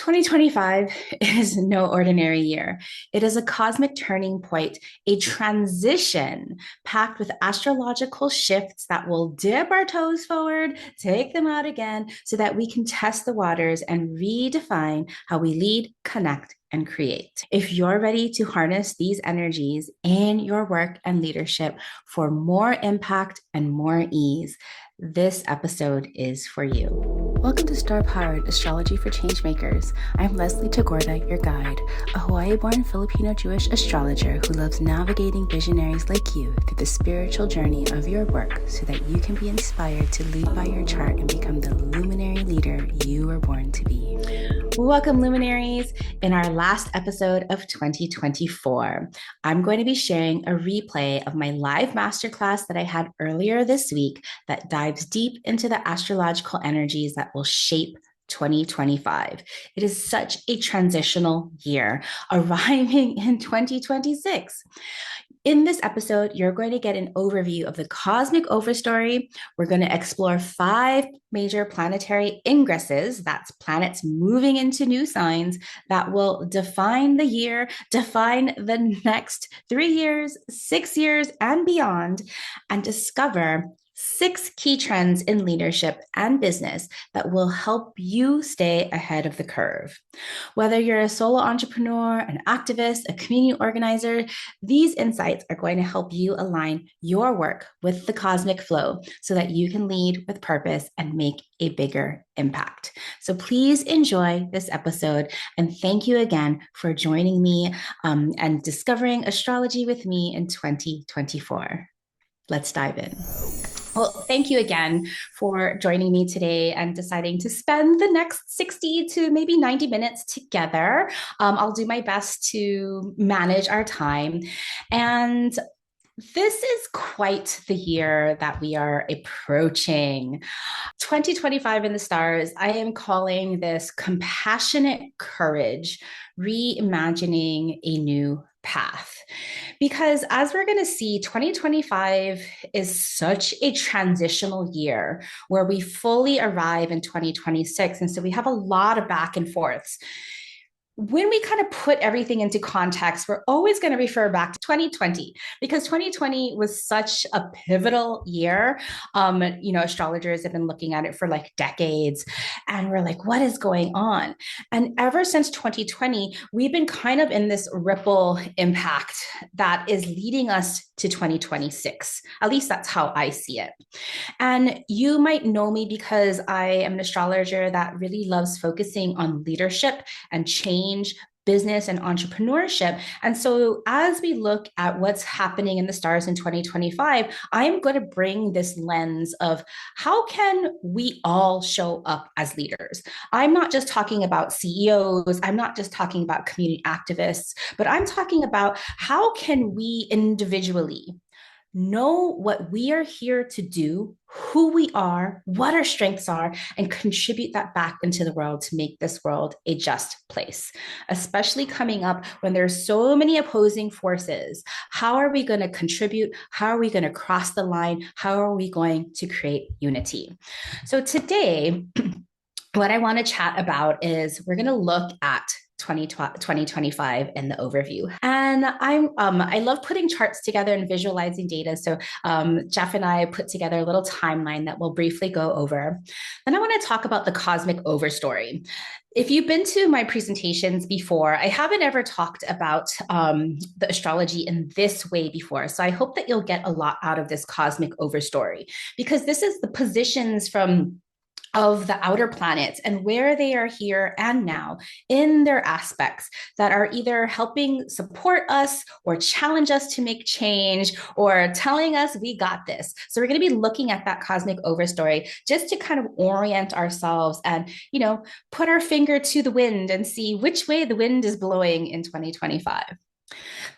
2025 is no ordinary year. It is a cosmic turning point, a transition packed with astrological shifts that will dip our toes forward, take them out again, so that we can test the waters and redefine how we lead, connect, and create. If you're ready to harness these energies in your work and leadership for more impact and more ease, this episode is for you. Welcome to Star Powered Astrology for Changemakers. I'm Leslie Tagorda, your guide, a Hawaii-born Filipino Jewish astrologer who loves navigating visionaries like you through the spiritual journey of your work so that you can be inspired to lead by your chart and become the luminary leader you were born to be. Welcome, luminaries. In our last episode of 2024, I'm going to be sharing a replay of my live masterclass that I had earlier this week that dives deep into the astrological energies that will shape 2025. It is such a transitional year, arriving in 2026. In this episode, you're going to get an overview of the cosmic overstory. We're going to explore 5 major planetary ingresses, that's planets moving into new signs that will define the year, define the next 3 years, 6 years, and beyond, and discover 6 key trends in leadership and business that will help you stay ahead of the curve. Whether you're a solo entrepreneur, an activist, a community organizer, these insights are going to help you align your work with the cosmic flow so that you can lead with purpose and make a bigger impact. So please enjoy this episode, and thank you again for joining me and discovering astrology with me in 2024. Let's dive in. Well, thank you again for joining me today and deciding to spend the next 60 to maybe 90 minutes together. I'll do my best to manage our time. And this is quite the year that we are approaching. 2025 in the stars, I am calling this compassionate courage, reimagining a new path. Because as we're going to see, 2025 is such a transitional year where we fully arrive in 2026. And so we have a lot of back and forths. When we kind of put everything into context, we're always going to refer back to 2020 because 2020 was such a pivotal year. Astrologers have been looking at it for like decades, and we're like, what is going on? And ever since 2020, we've been kind of in this ripple impact that is leading us to 2026. At least that's how I see it. And you might know me because I am an astrologer that really loves focusing on leadership and change, business and entrepreneurship. And so as we look at what's happening in the stars in 2025, I'm going to bring this lens of how can we all show up as leaders? I'm not just talking about CEOs, I'm not just talking about community activists, but I'm talking about how can we individually know what we are here to do, who we are, what our strengths are, and contribute that back into the world to make this world a just place, especially coming up when there's so many opposing forces. How are we going to contribute? How are we going to cross the line? How are we going to create unity? So today, what I want to chat about is we're going to look at 2025 in the overview. And I love putting charts together and visualizing data. So Jeff and I put together a little timeline that we'll briefly go over. Then I want to talk about the cosmic overstory. If you've been to my presentations before, I haven't ever talked about the astrology in this way before. So I hope that you'll get a lot out of this cosmic overstory, because this is the positions of the outer planets and where they are here and now in their aspects that are either helping support us or challenge us to make change or telling us we got this. So we're going to be looking at that cosmic overstory just to kind of orient ourselves and, put our finger to the wind and see which way the wind is blowing in 2025.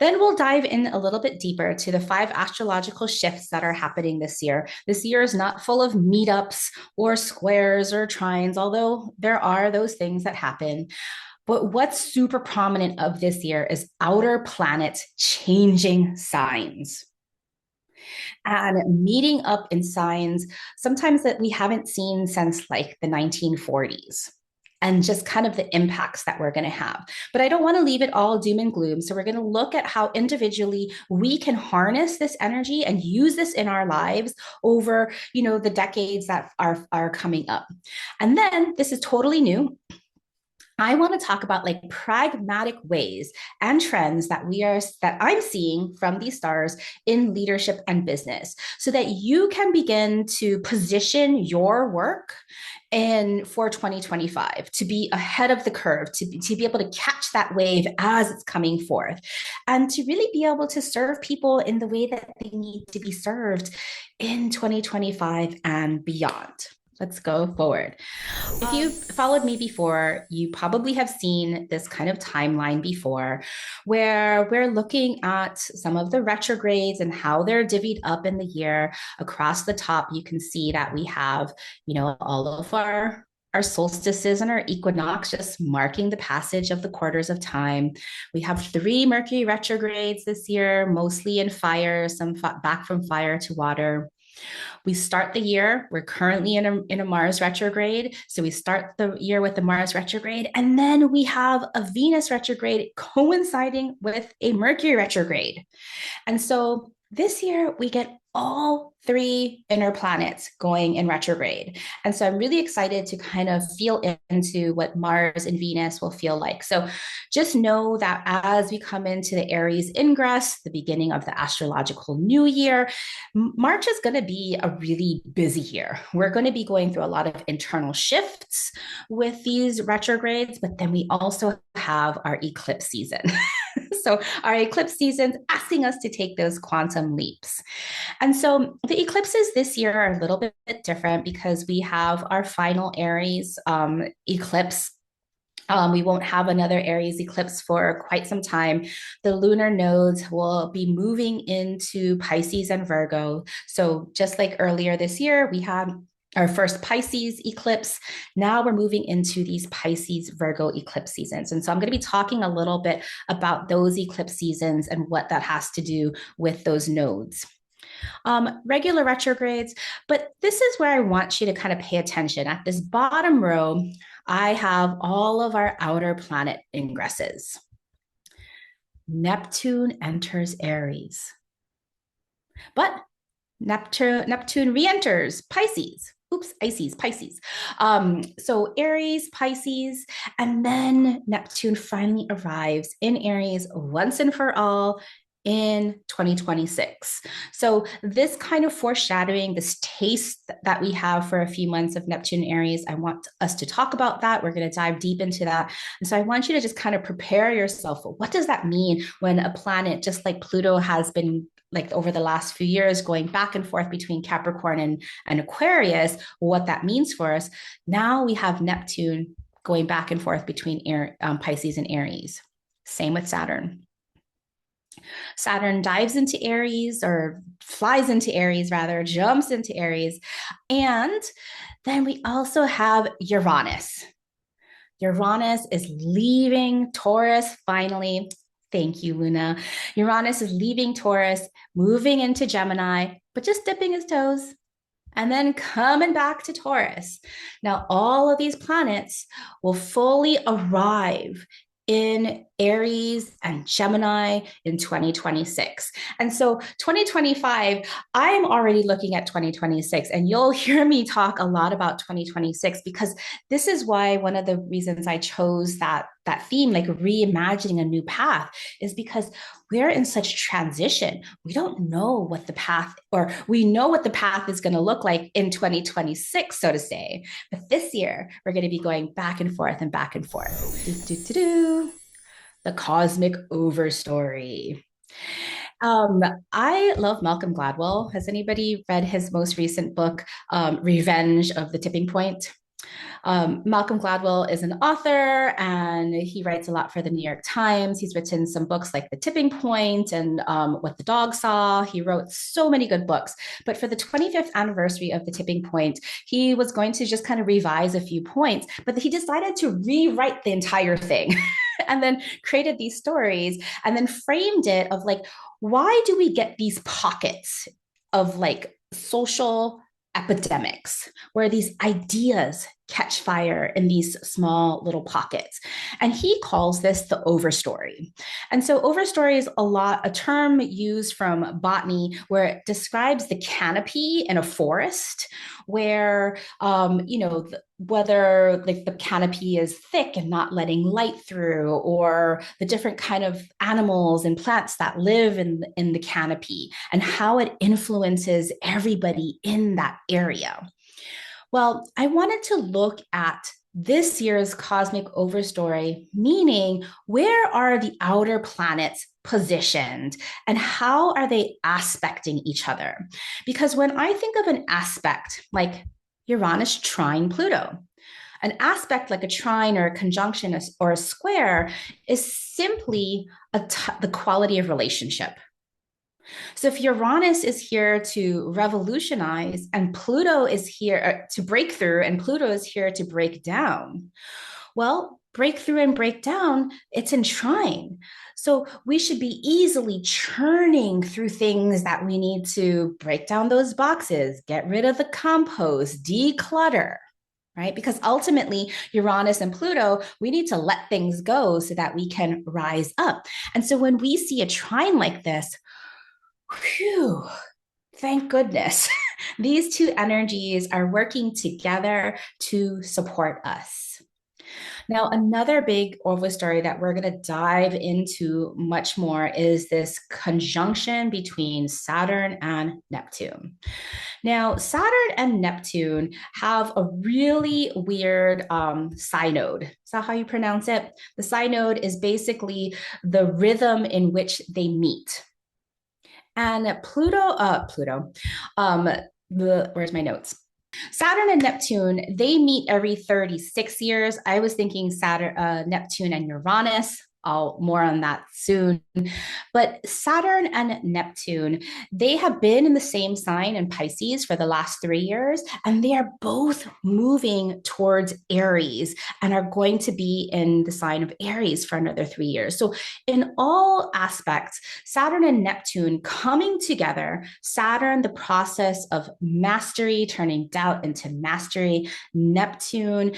Then we'll dive in a little bit deeper to the 5 astrological shifts that are happening this year. This year is not full of meetups or squares or trines, although there are those things that happen. But what's super prominent of this year is outer planets changing signs and meeting up in signs sometimes that we haven't seen since like the 1940s. and just kind of the impacts that we're going to have. But I don't want to leave it all doom and gloom. So we're going to look at how individually we can harness this energy and use this in our lives over, the decades that are coming up. And then this is totally new. I want to talk about like pragmatic ways and trends that I'm seeing from these stars in leadership and business so that you can begin to position your work and for 2025 to be ahead of the curve, to be able to catch that wave as it's coming forth, and to really be able to serve people in the way that they need to be served in 2025 and beyond. Let's go forward. If you've followed me before, you probably have seen this kind of timeline before where we're looking at some of the retrogrades and how they're divvied up in the year. Across the top, you can see that we have, all of our solstices and our equinox just marking the passage of the quarters of time. We have 3 Mercury retrogrades this year, mostly in fire, some back from fire to water. We start the year, we're currently in a Mars retrograde. So we start the year with the Mars retrograde, and then we have a Venus retrograde coinciding with a Mercury retrograde. And so this year we get all 3 inner planets going in retrograde. And so I'm really excited to kind of feel into what Mars and Venus will feel like. So just know that as we come into the Aries Ingress, the beginning of the astrological new year, March is going to be a really busy year. We're going to be going through a lot of internal shifts with these retrogrades, but then we also have our eclipse season. So our eclipse season's asking us to take those quantum leaps. And so the eclipses this year are a little bit different because we have our final Aries eclipse. We won't have another Aries eclipse for quite some time. The lunar nodes will be moving into Pisces and Virgo. So just like earlier this year, we had our first Pisces eclipse. Now we're moving into these Pisces Virgo eclipse seasons. And so I'm going to be talking a little bit about those eclipse seasons and what that has to do with those nodes. Regular retrogrades, but this is where I want you to kind of pay attention. At this bottom row, I have all of our outer planet ingresses. Neptune enters Aries, but Neptune re-enters Pisces. Oops, Pisces. So Aries, Pisces, and then Neptune finally arrives in Aries once and for all in 2026. So this kind of foreshadowing, this taste that we have for a few months of Neptune Aries, I want us to talk about that. We're going to dive deep into that. And so I want you to just kind of prepare yourself. What does that mean when a planet, just like Pluto has been like over the last few years, going back and forth between Capricorn and Aquarius, what that means for us? Now we have Neptune going back and forth between Pisces and Aries. Same with Saturn. Saturn dives into Aries, or flies into Aries rather, jumps into Aries. And then we also have Uranus. Uranus is leaving Taurus finally. Thank you, Luna. Uranus is leaving Taurus, moving into Gemini, but just dipping his toes and then coming back to Taurus. Now, all of these planets will fully arrive in Aries and Gemini in 2026. And so 2025, I'm already looking at 2026, and you'll hear me talk a lot about 2026 because this is why one of the reasons I chose that theme, like reimagining a new path, is because we're in such transition. We don't know what the path, or we know what the path is going to look like in 2026, so to say. But this year, we're going to be going back and forth and back and forth. The cosmic overstory. I love Malcolm Gladwell. Has anybody read his most recent book, Revenge of the Tipping Point? Malcolm Gladwell is an author and he writes a lot for the New York Times. He's written some books like The Tipping Point and What the Dog Saw. He wrote so many good books. But for the 25th anniversary of The Tipping Point, he was going to just kind of revise a few points, but he decided to rewrite the entire thing and then created these stories and then framed it of like, why do we get these pockets of like social epidemics where these ideas catch fire in these small little pockets. And he calls this the overstory. And so overstory is a term used from botany where it describes the canopy in a forest where, whether like the canopy is thick and not letting light through, or the different kind of animals and plants that live in the canopy and how it influences everybody in that area. Well, I wanted to look at this year's cosmic overstory, meaning where are the outer planets positioned and how are they aspecting each other? Because when I think of an aspect like Uranus trine Pluto, an aspect like a trine or a conjunction or a square is simply the quality of relationship. So if Uranus is here to revolutionize and Pluto is here to break through and Pluto is here to break down, well, break through and break down, it's in trine. So we should be easily churning through things that we need to break down those boxes, get rid of the compost, declutter. Right? Because ultimately, Uranus and Pluto, we need to let things go so that we can rise up. And so when we see a trine like this, whew, thank goodness. These two energies are working together to support us. Now, another big overstory that we're going to dive into much more is this conjunction between Saturn and Neptune. Now, Saturn and Neptune have a really weird synode. Is that how you pronounce it? The synode is basically the rhythm in which they meet. And where's my notes? Saturn and Neptune, they meet every 36 years. I was thinking Neptune and Uranus. I'll more on that soon. But Saturn and Neptune, they have been in the same sign in Pisces for the last 3 years, and they are both moving towards Aries and are going to be in the sign of Aries for another 3 years. So in all aspects, Saturn and Neptune coming together, Saturn, the process of mastery, turning doubt into mastery, Neptune,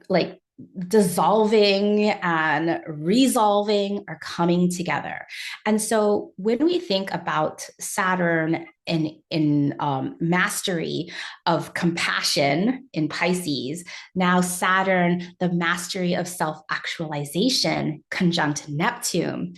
like dissolving and resolving are coming together. And so when we think about Saturn in mastery of compassion in Pisces, now Saturn, the mastery of self-actualization conjunct Neptune.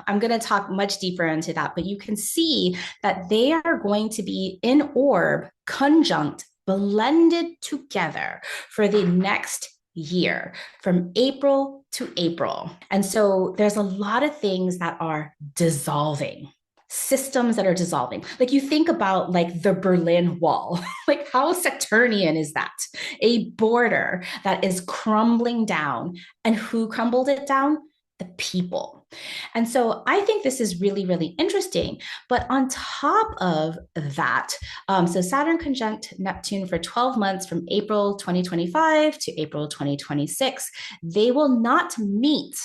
I'm going to talk much deeper into that, but you can see that they are going to be in orb, conjunct, blended together for the next year from April to April. And so there's a lot of things that are dissolving, systems that are dissolving. Like you think about like the Berlin Wall, like how Saturnian is that? A border that is crumbling down. And who crumbled it down? The people. And so I think this is really, really interesting. But on top of that, so Saturn conjunct Neptune for 12 months from April 2025 to April 2026, they will not meet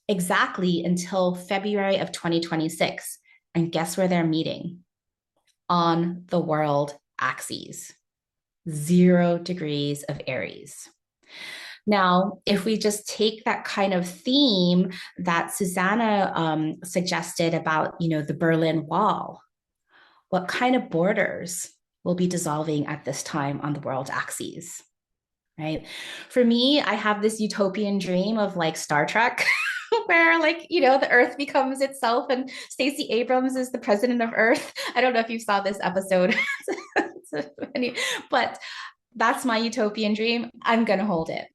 exactly until February of 2026. And guess where they're meeting? On the world axes, 0 degrees of Aries. Now, if we just take that kind of theme that Susanna suggested about, the Berlin Wall, what kind of borders will be dissolving at this time on the world axes, right? For me, I have this utopian dream of like Star Trek, where like, the Earth becomes itself and Stacey Abrams is the president of Earth. I don't know if you saw this episode, but that's my utopian dream. I'm going to hold it.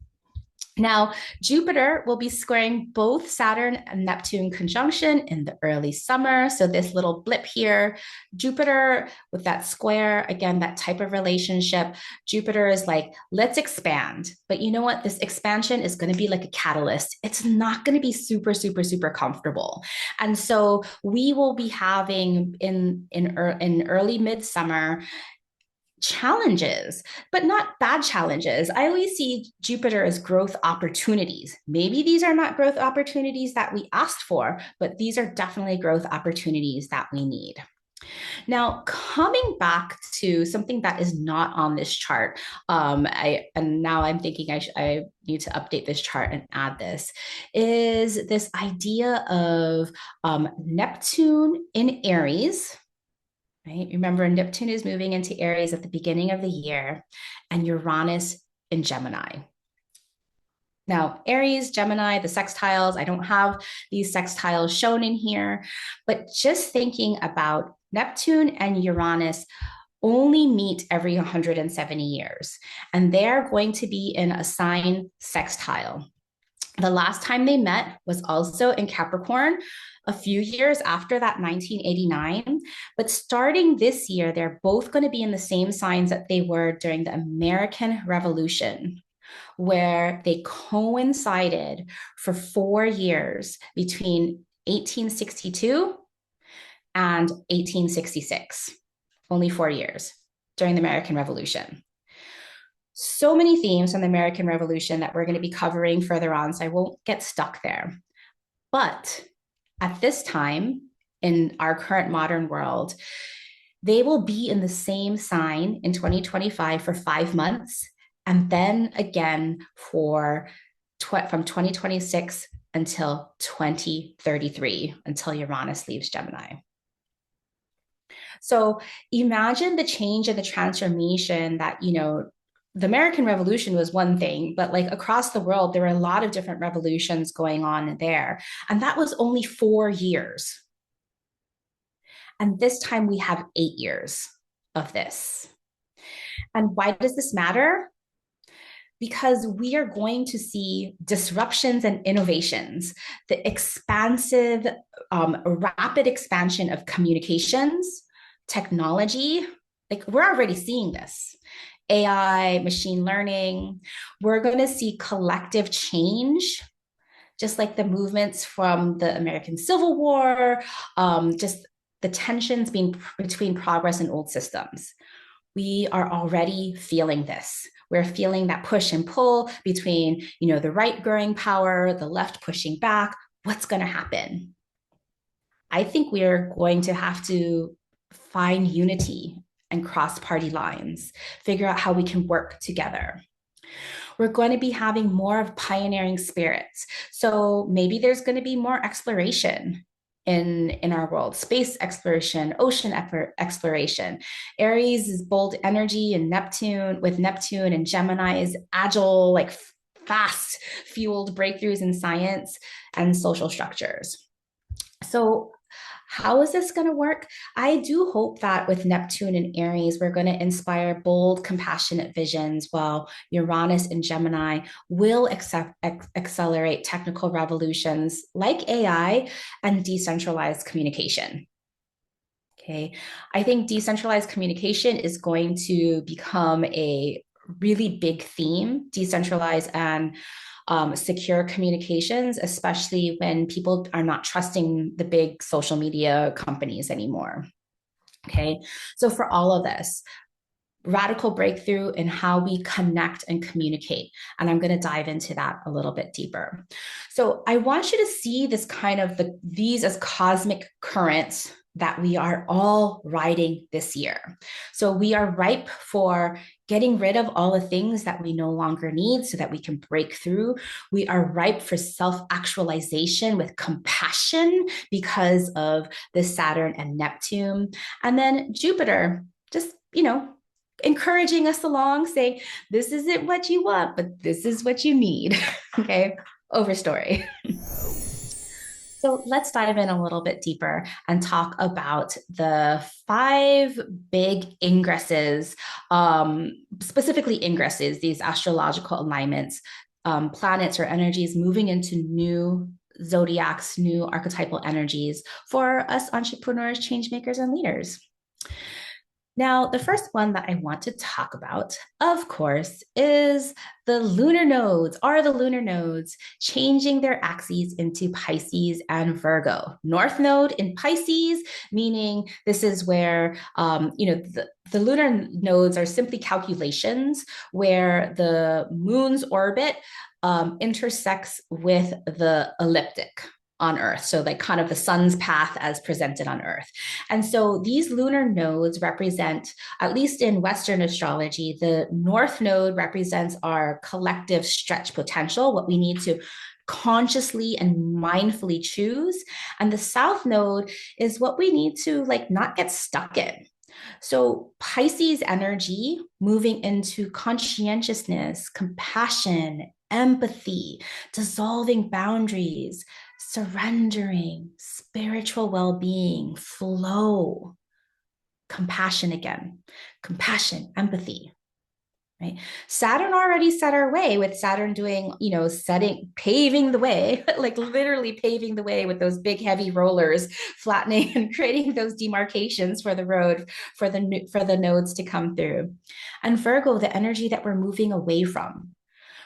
Now, Jupiter will be squaring both Saturn and Neptune conjunction in the early summer. So this little blip here, Jupiter with that square, again, that type of relationship, Jupiter is like, let's expand. But you know what? This expansion is going to be like a catalyst. It's not going to be super, super, super comfortable. And so we will be having in early midsummer, challenges, but not bad challenges. I always see Jupiter as growth opportunities. Maybe these are not growth opportunities that we asked for, but these are definitely growth opportunities that we need. Now, coming back to something that is not on this chart, now I'm thinking I need to update this chart and add this, is this idea of Neptune in Aries. Right? Remember, Neptune is moving into Aries at the beginning of the year, and Uranus in Gemini. Now, Aries, Gemini, the sextiles, I don't have these sextiles shown in here, but just thinking about Neptune and Uranus only meet every 170 years, and they're going to be in a sign sextile. The last time they met was also in Capricorn, a few years after that, 1989. But starting this year, they're both going to be in the same signs that they were during the American Revolution, where they coincided for 4 years between 1862 and 1866, only 4 years during the American Revolution. So many themes from the American Revolution that we're going to be covering further on, so I won't get stuck there. But at this time in our current modern world, they will be in the same sign in 2025 for 5 months, and then again from 2026 until 2033, until Uranus leaves Gemini. So imagine the change and the transformation that, the American Revolution was one thing, but like across the world, there were a lot of different revolutions going on there. And that was only 4 years. And this time we have 8 years of this. And why does this matter? Because we are going to see disruptions and innovations, the expansive, rapid expansion of communications, technology. Like we're already seeing this. AI, machine learning. We're going to see collective change, just like the movements from the American Civil War, just the tensions being between progress and old systems. We are already feeling this. We're feeling that push and pull between, the right growing power, the left pushing back. What's going to happen? I think we are going to have to find unity and cross party lines, figure out how we can work together. We're going to be having more of pioneering spirits. So maybe there's going to be more exploration in our world, space exploration, ocean exploration. Aries is bold energy, and Neptune and Gemini is agile, like fast fueled breakthroughs in science and social structures. So how is this going to work? I do hope that with Neptune and Aries, we're going to inspire bold, compassionate visions, while Uranus and Gemini will accelerate technical revolutions like AI and decentralized communication. Okay, I think decentralized communication is going to become a really big theme, decentralized and secure communications, especially when people are not trusting the big social media companies anymore. Okay, so for all of this, radical breakthrough in how we connect and communicate. And I'm going to dive into that a little bit deeper. So I want you to see this these as cosmic currents that we are all riding this year. So we are ripe for getting rid of all the things that we no longer need so that we can break through. We are ripe for self-actualization with compassion because of the Saturn and Neptune. And then Jupiter, just, encouraging us along, saying, this isn't what you want, but this is what you need. Okay, Overstory. So let's dive in a little bit deeper and talk about the 5 big ingresses, specifically ingresses, these astrological alignments, planets or energies moving into new zodiacs, new archetypal energies for us entrepreneurs, change makers, and leaders. Now, the first one that I want to talk about, of course, is the lunar nodes changing their axes into Pisces and Virgo. North node in Pisces, meaning this is where, the lunar nodes are simply calculations where the moon's orbit intersects with the ecliptic. on Earth. So, like, kind of the sun's path as presented on Earth. And so, these lunar nodes represent, at least in Western astrology, the North node represents our collective stretch potential, what we need to consciously and mindfully choose. And the South node is what we need to, like, not get stuck in. So, Pisces energy moving into conscientiousness, compassion, empathy, dissolving boundaries, surrendering, spiritual well being, flow, compassion again, compassion, empathy. Right. Saturn already set our way with Saturn doing, paving the way, like literally paving the way with those big heavy rollers, flattening and creating those demarcations for the road for the nodes to come through. And Virgo, the energy that we're moving away from.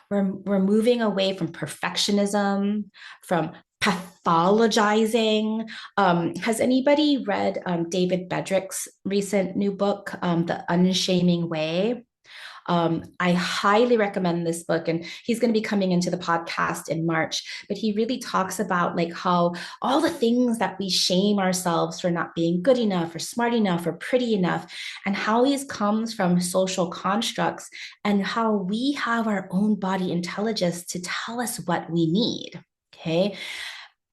We're moving away from perfectionism, from pathologizing. Has anybody read David Bedrick's recent new book, The Unshaming Way? I highly recommend this book, and he's going to be coming into the podcast in March. But he really talks about like how all the things that we shame ourselves for not being good enough, or smart enough, or pretty enough, and how these comes from social constructs, and how we have our own body intelligence to tell us what we need. Okay,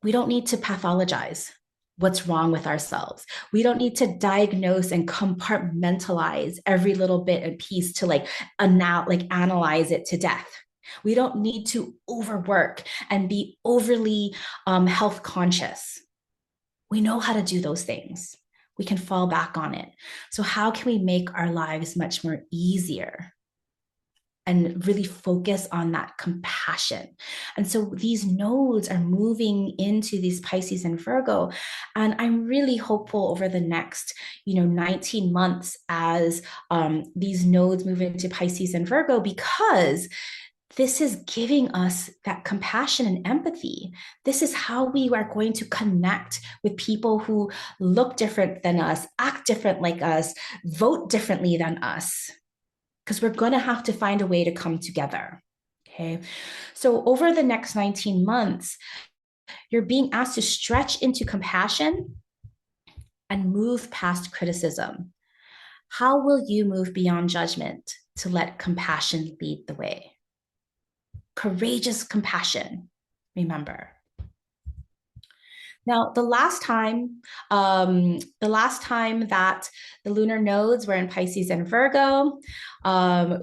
we don't need to pathologize what's wrong with ourselves. We don't need to diagnose and compartmentalize every little bit and piece to like analyze it to death. We don't need to overwork and be overly health conscious. We know how to do those things. We can fall back on it. So how can we make our lives much more easier and really focus on that compassion? And so these nodes are moving into these Pisces and Virgo. And I'm really hopeful over the next, 19 months as these nodes move into Pisces and Virgo, because this is giving us that compassion and empathy. This is how we are going to connect with people who look different than us, act different like us, vote differently than us, because we're going to have to find a way to come together. Okay. So over the next 19 months, you're being asked to stretch into compassion and move past criticism. How will you move beyond judgment to let compassion lead the way? Courageous compassion, remember. Now, the last time that the lunar nodes were in Pisces and Virgo,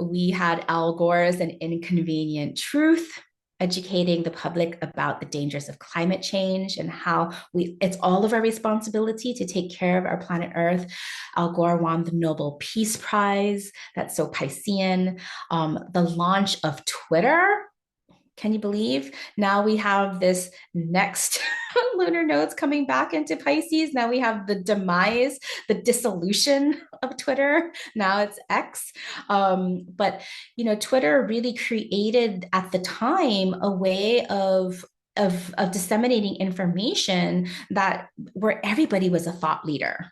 we had Al Gore's An Inconvenient Truth, educating the public about the dangers of climate change and how it's all of our responsibility to take care of our planet Earth. Al Gore won the Nobel Peace Prize. That's so Piscean. The launch of Twitter. Can you believe? Now we have this next lunar nodes coming back into Pisces. Now we have the demise, the dissolution of Twitter. Now it's X. But Twitter really created at the time a way of disseminating information that where everybody was a thought leader.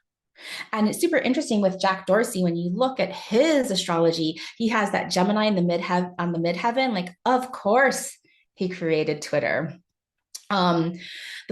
And it's super interesting with Jack Dorsey. When you look at his astrology, he has that Gemini in the midheaven. Like, of course, he created Twitter. The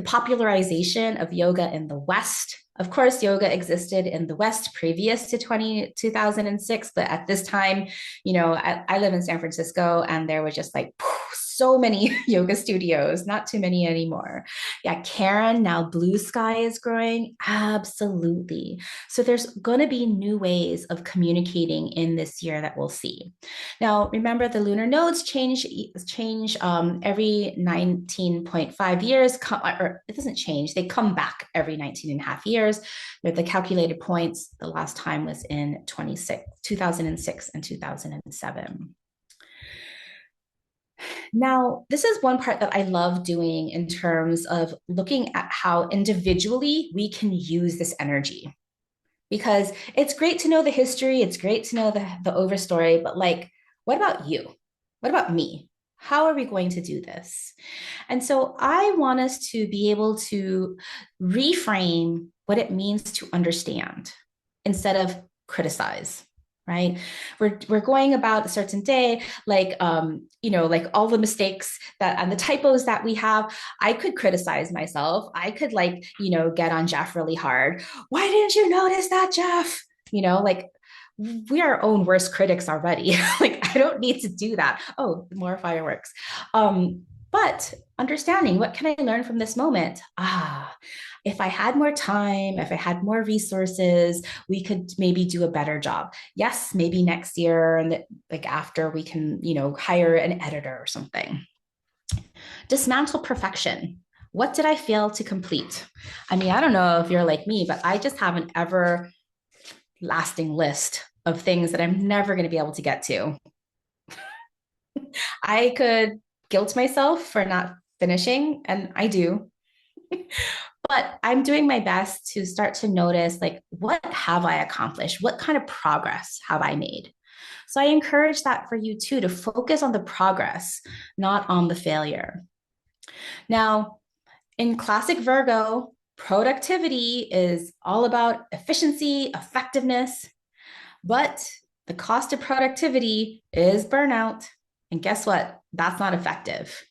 popularization of yoga in the West. Of course, yoga existed in the West previous to 2006, but at this time, I live in San Francisco, and there was just like so many yoga studios, not too many anymore. Yeah, Karen, now Blue Sky is growing. Absolutely. So there's going to be new ways of communicating in this year that we'll see. Now, remember the lunar nodes change every 19.5 years, or it doesn't change. They come back every 19 and a half years. They're the calculated points. The last time was in 2006 and 2007. Now, this is one part that I love doing in terms of looking at how individually we can use this energy. Because it's great to know the history, it's great to know the overstory, but like, what about you? What about me? How are we going to do this? And so I want us to be able to reframe what it means to understand instead of criticize, right? We're going about a certain day, like like all the mistakes that and the typos that we have. I could criticize myself. I could get on Jeff really hard. Why didn't you notice that, Jeff? Like we are our own worst critics already. Like I don't need to do that. Oh, more fireworks. But understanding, what can I learn from this moment? If I had more time, if I had more resources, we could maybe do a better job. Yes, maybe next year and after we can, hire an editor or something. Dismantle perfection. What did I fail to complete? I mean, I don't know if you're like me, but I just have an ever lasting list of things that I'm never going to be able to get to. I could guilt myself for not finishing, and I do. But I'm doing my best to start to notice what have I accomplished? What kind of progress have I made? So I encourage that for you too, to focus on the progress, not on the failure. Now, in classic Virgo, productivity is all about efficiency, effectiveness, but the cost of productivity is burnout. And guess what? That's not effective.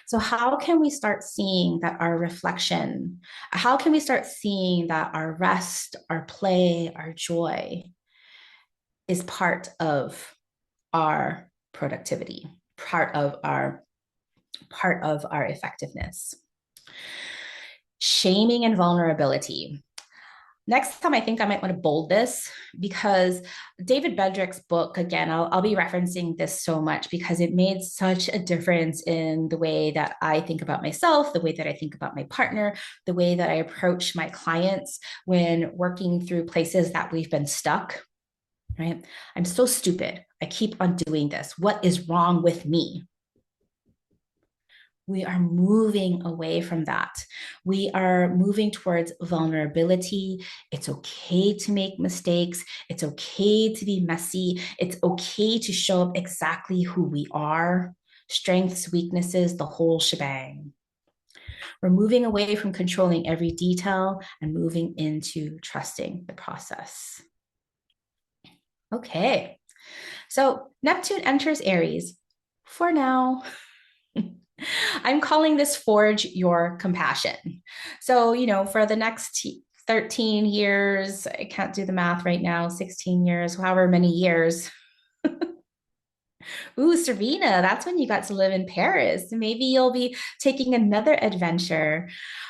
So, how can we start seeing that our reflection, how can we start seeing that our rest, our play, our joy is part of our productivity, part of our effectiveness? Shaming and vulnerability. Next time, I think I might want to bold this because David Bedrick's book, again, I'll be referencing this so much because it made such a difference in the way that I think about myself, the way that I think about my partner, the way that I approach my clients when working through places that we've been stuck, right? I'm so stupid. I keep on doing this. What is wrong with me? We are moving away from that. We are moving towards vulnerability. It's okay to make mistakes. It's okay to be messy. It's okay to show up exactly who we are, strengths, weaknesses, the whole shebang. We're moving away from controlling every detail and moving into trusting the process. Okay, so Neptune enters Aries for now. I'm calling this Forge Your Compassion. So, for the next 13 years, I can't do the math right now, 16 years, however many years. Ooh, Serena, that's when you got to live in Paris. Maybe you'll be taking another adventure.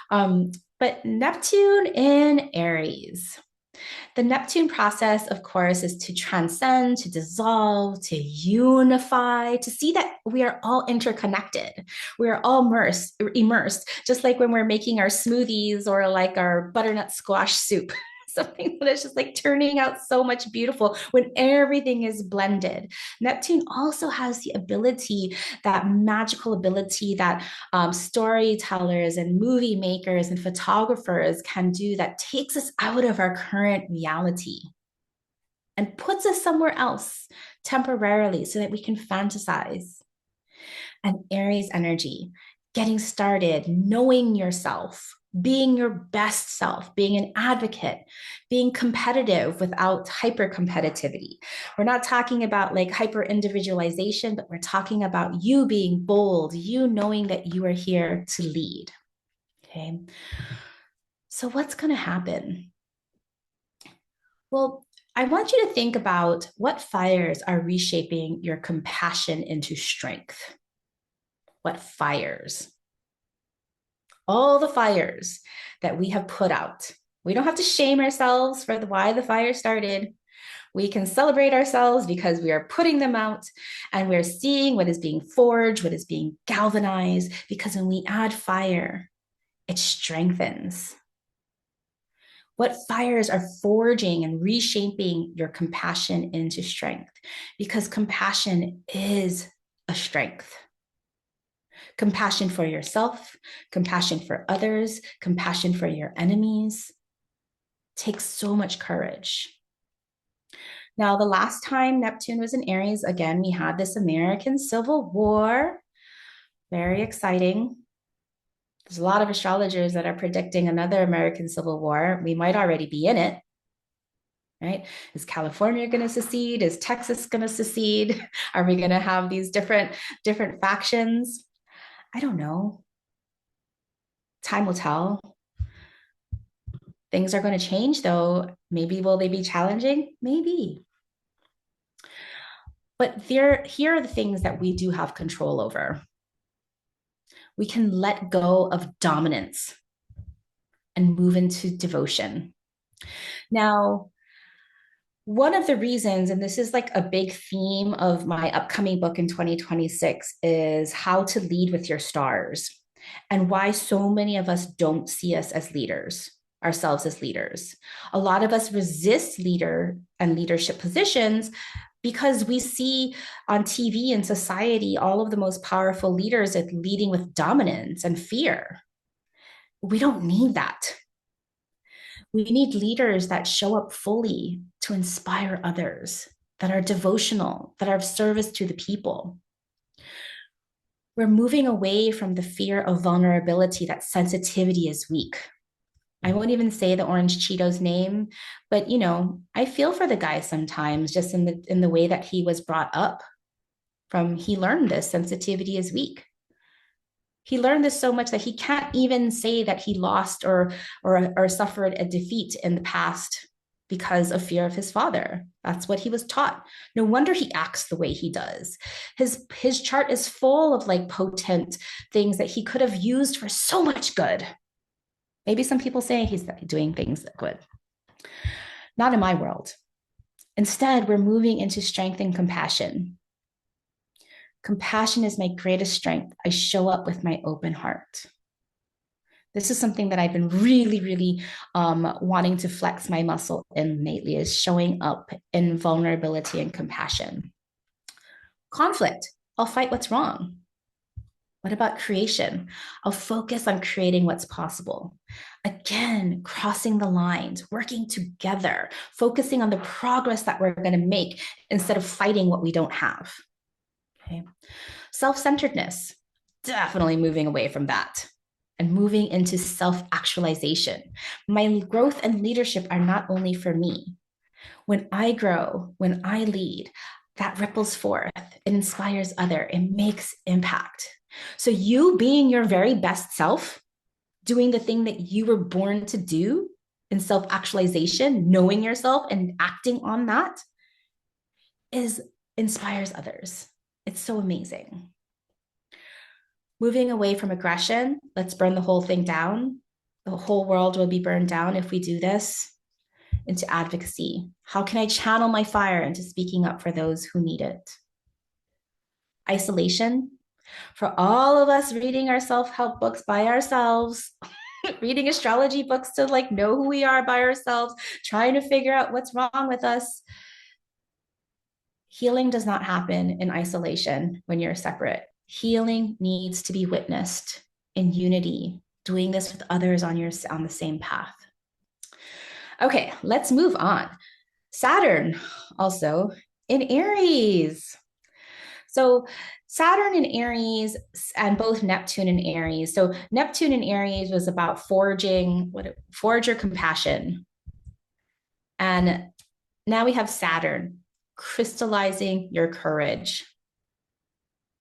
But Neptune in Aries. The Neptune process, of course, is to transcend, to dissolve, to unify, to see that we are all interconnected. We are all immersed, just like when we're making our smoothies or like our butternut squash soup. Something that's just turning out so much beautiful when everything is blended. Neptune also has the ability, that magical ability that storytellers and movie makers and photographers can do, that takes us out of our current reality and puts us somewhere else temporarily so that we can fantasize. And Aries energy, getting started, knowing yourself, being your best self, being an advocate, being competitive without hyper competitivity. We're not talking about hyper individualization, but we're talking about you being bold, you knowing that you are here to lead. Okay. So, what's going to happen? Well, I want you to think about what fires are reshaping your compassion into strength. What fires? All the fires that we have put out. We don't have to shame ourselves for why the fire started. We can celebrate ourselves because we are putting them out and we're seeing what is being forged, what is being galvanized, because when we add fire, it strengthens. What fires are forging and reshaping your compassion into strength? Because compassion is a strength. Compassion for yourself, compassion for others, compassion for your enemies takes so much courage. Now, the last time Neptune was in Aries, again, we had this American Civil War. Very exciting. There's a lot of astrologers that are predicting another American Civil War. We might already be in it. right? Is California going to secede? Is Texas going to secede? Are we going to have these different factions? I don't know. Time will tell. Things are going to change though. Maybe will they be challenging? Maybe. But here are the things that we do have control over. We can let go of dominance and move into devotion. Now, one of the reasons, and this is like a big theme of my upcoming book in 2026, is how to lead with your stars and why so many of us don't see us as leaders, ourselves as leaders. A lot of us resist leader and leadership positions because we see on TV and society all of the most powerful leaders at leading with dominance and fear. We don't need that. We need leaders that show up fully to inspire others, that are devotional, that are of service to the people. We're moving away from the fear of vulnerability, that sensitivity is weak. I won't even say the Orange Cheetos name, but I feel for the guy sometimes, just in the way that he was brought up. He learned this sensitivity is weak. He learned this so much that he can't even say that he lost or suffered a defeat in the past because of fear of his father. That's what he was taught. No wonder he acts the way he does. His chart is full of like potent things that he could have used for so much good. Maybe some people say he's doing things that good. Not in my world. Instead, we're moving into strength and compassion. Compassion is my greatest strength. I show up with my open heart. This is something that I've been really, really wanting to flex my muscle in lately, is showing up in vulnerability and compassion. Conflict, I'll fight what's wrong. What about creation? I'll focus on creating what's possible. Again, crossing the lines, working together, focusing on the progress that we're going to make instead of fighting what we don't have. Okay. Self-centeredness, definitely moving away from that and moving into self-actualization. My growth and leadership are not only for me. When I grow, when I lead, that ripples forth. It inspires others. It makes impact. So you being your very best self, doing the thing that you were born to do in self-actualization, knowing yourself and acting on that, inspires others. It's so amazing. Moving away from aggression, let's burn the whole thing down. The whole world will be burned down if we do this. Into advocacy. How can I channel my fire into speaking up for those who need it? Isolation. For all of us reading our self-help books by ourselves, reading astrology books to like know who we are by ourselves, trying to figure out what's wrong with us. Healing does not happen in isolation when you're separate. Healing needs to be witnessed in unity, doing this with others on the same path. Okay, let's move on. Saturn also in Aries. So Saturn in Aries and both Neptune and Aries. So Neptune in Aries was about forge your compassion. And now we have Saturn crystallizing your courage.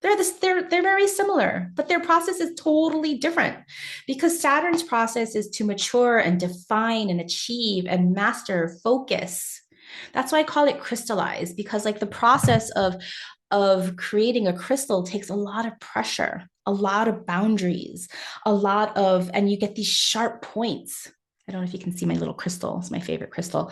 They're very similar, but their process is totally different because Saturn's process is to mature and define and achieve and master focus. That's why I call it crystallize, because like the process of creating a crystal takes a lot of pressure, a lot of boundaries, and you get these sharp points. I don't know if you can see my little crystal. It's my favorite crystal.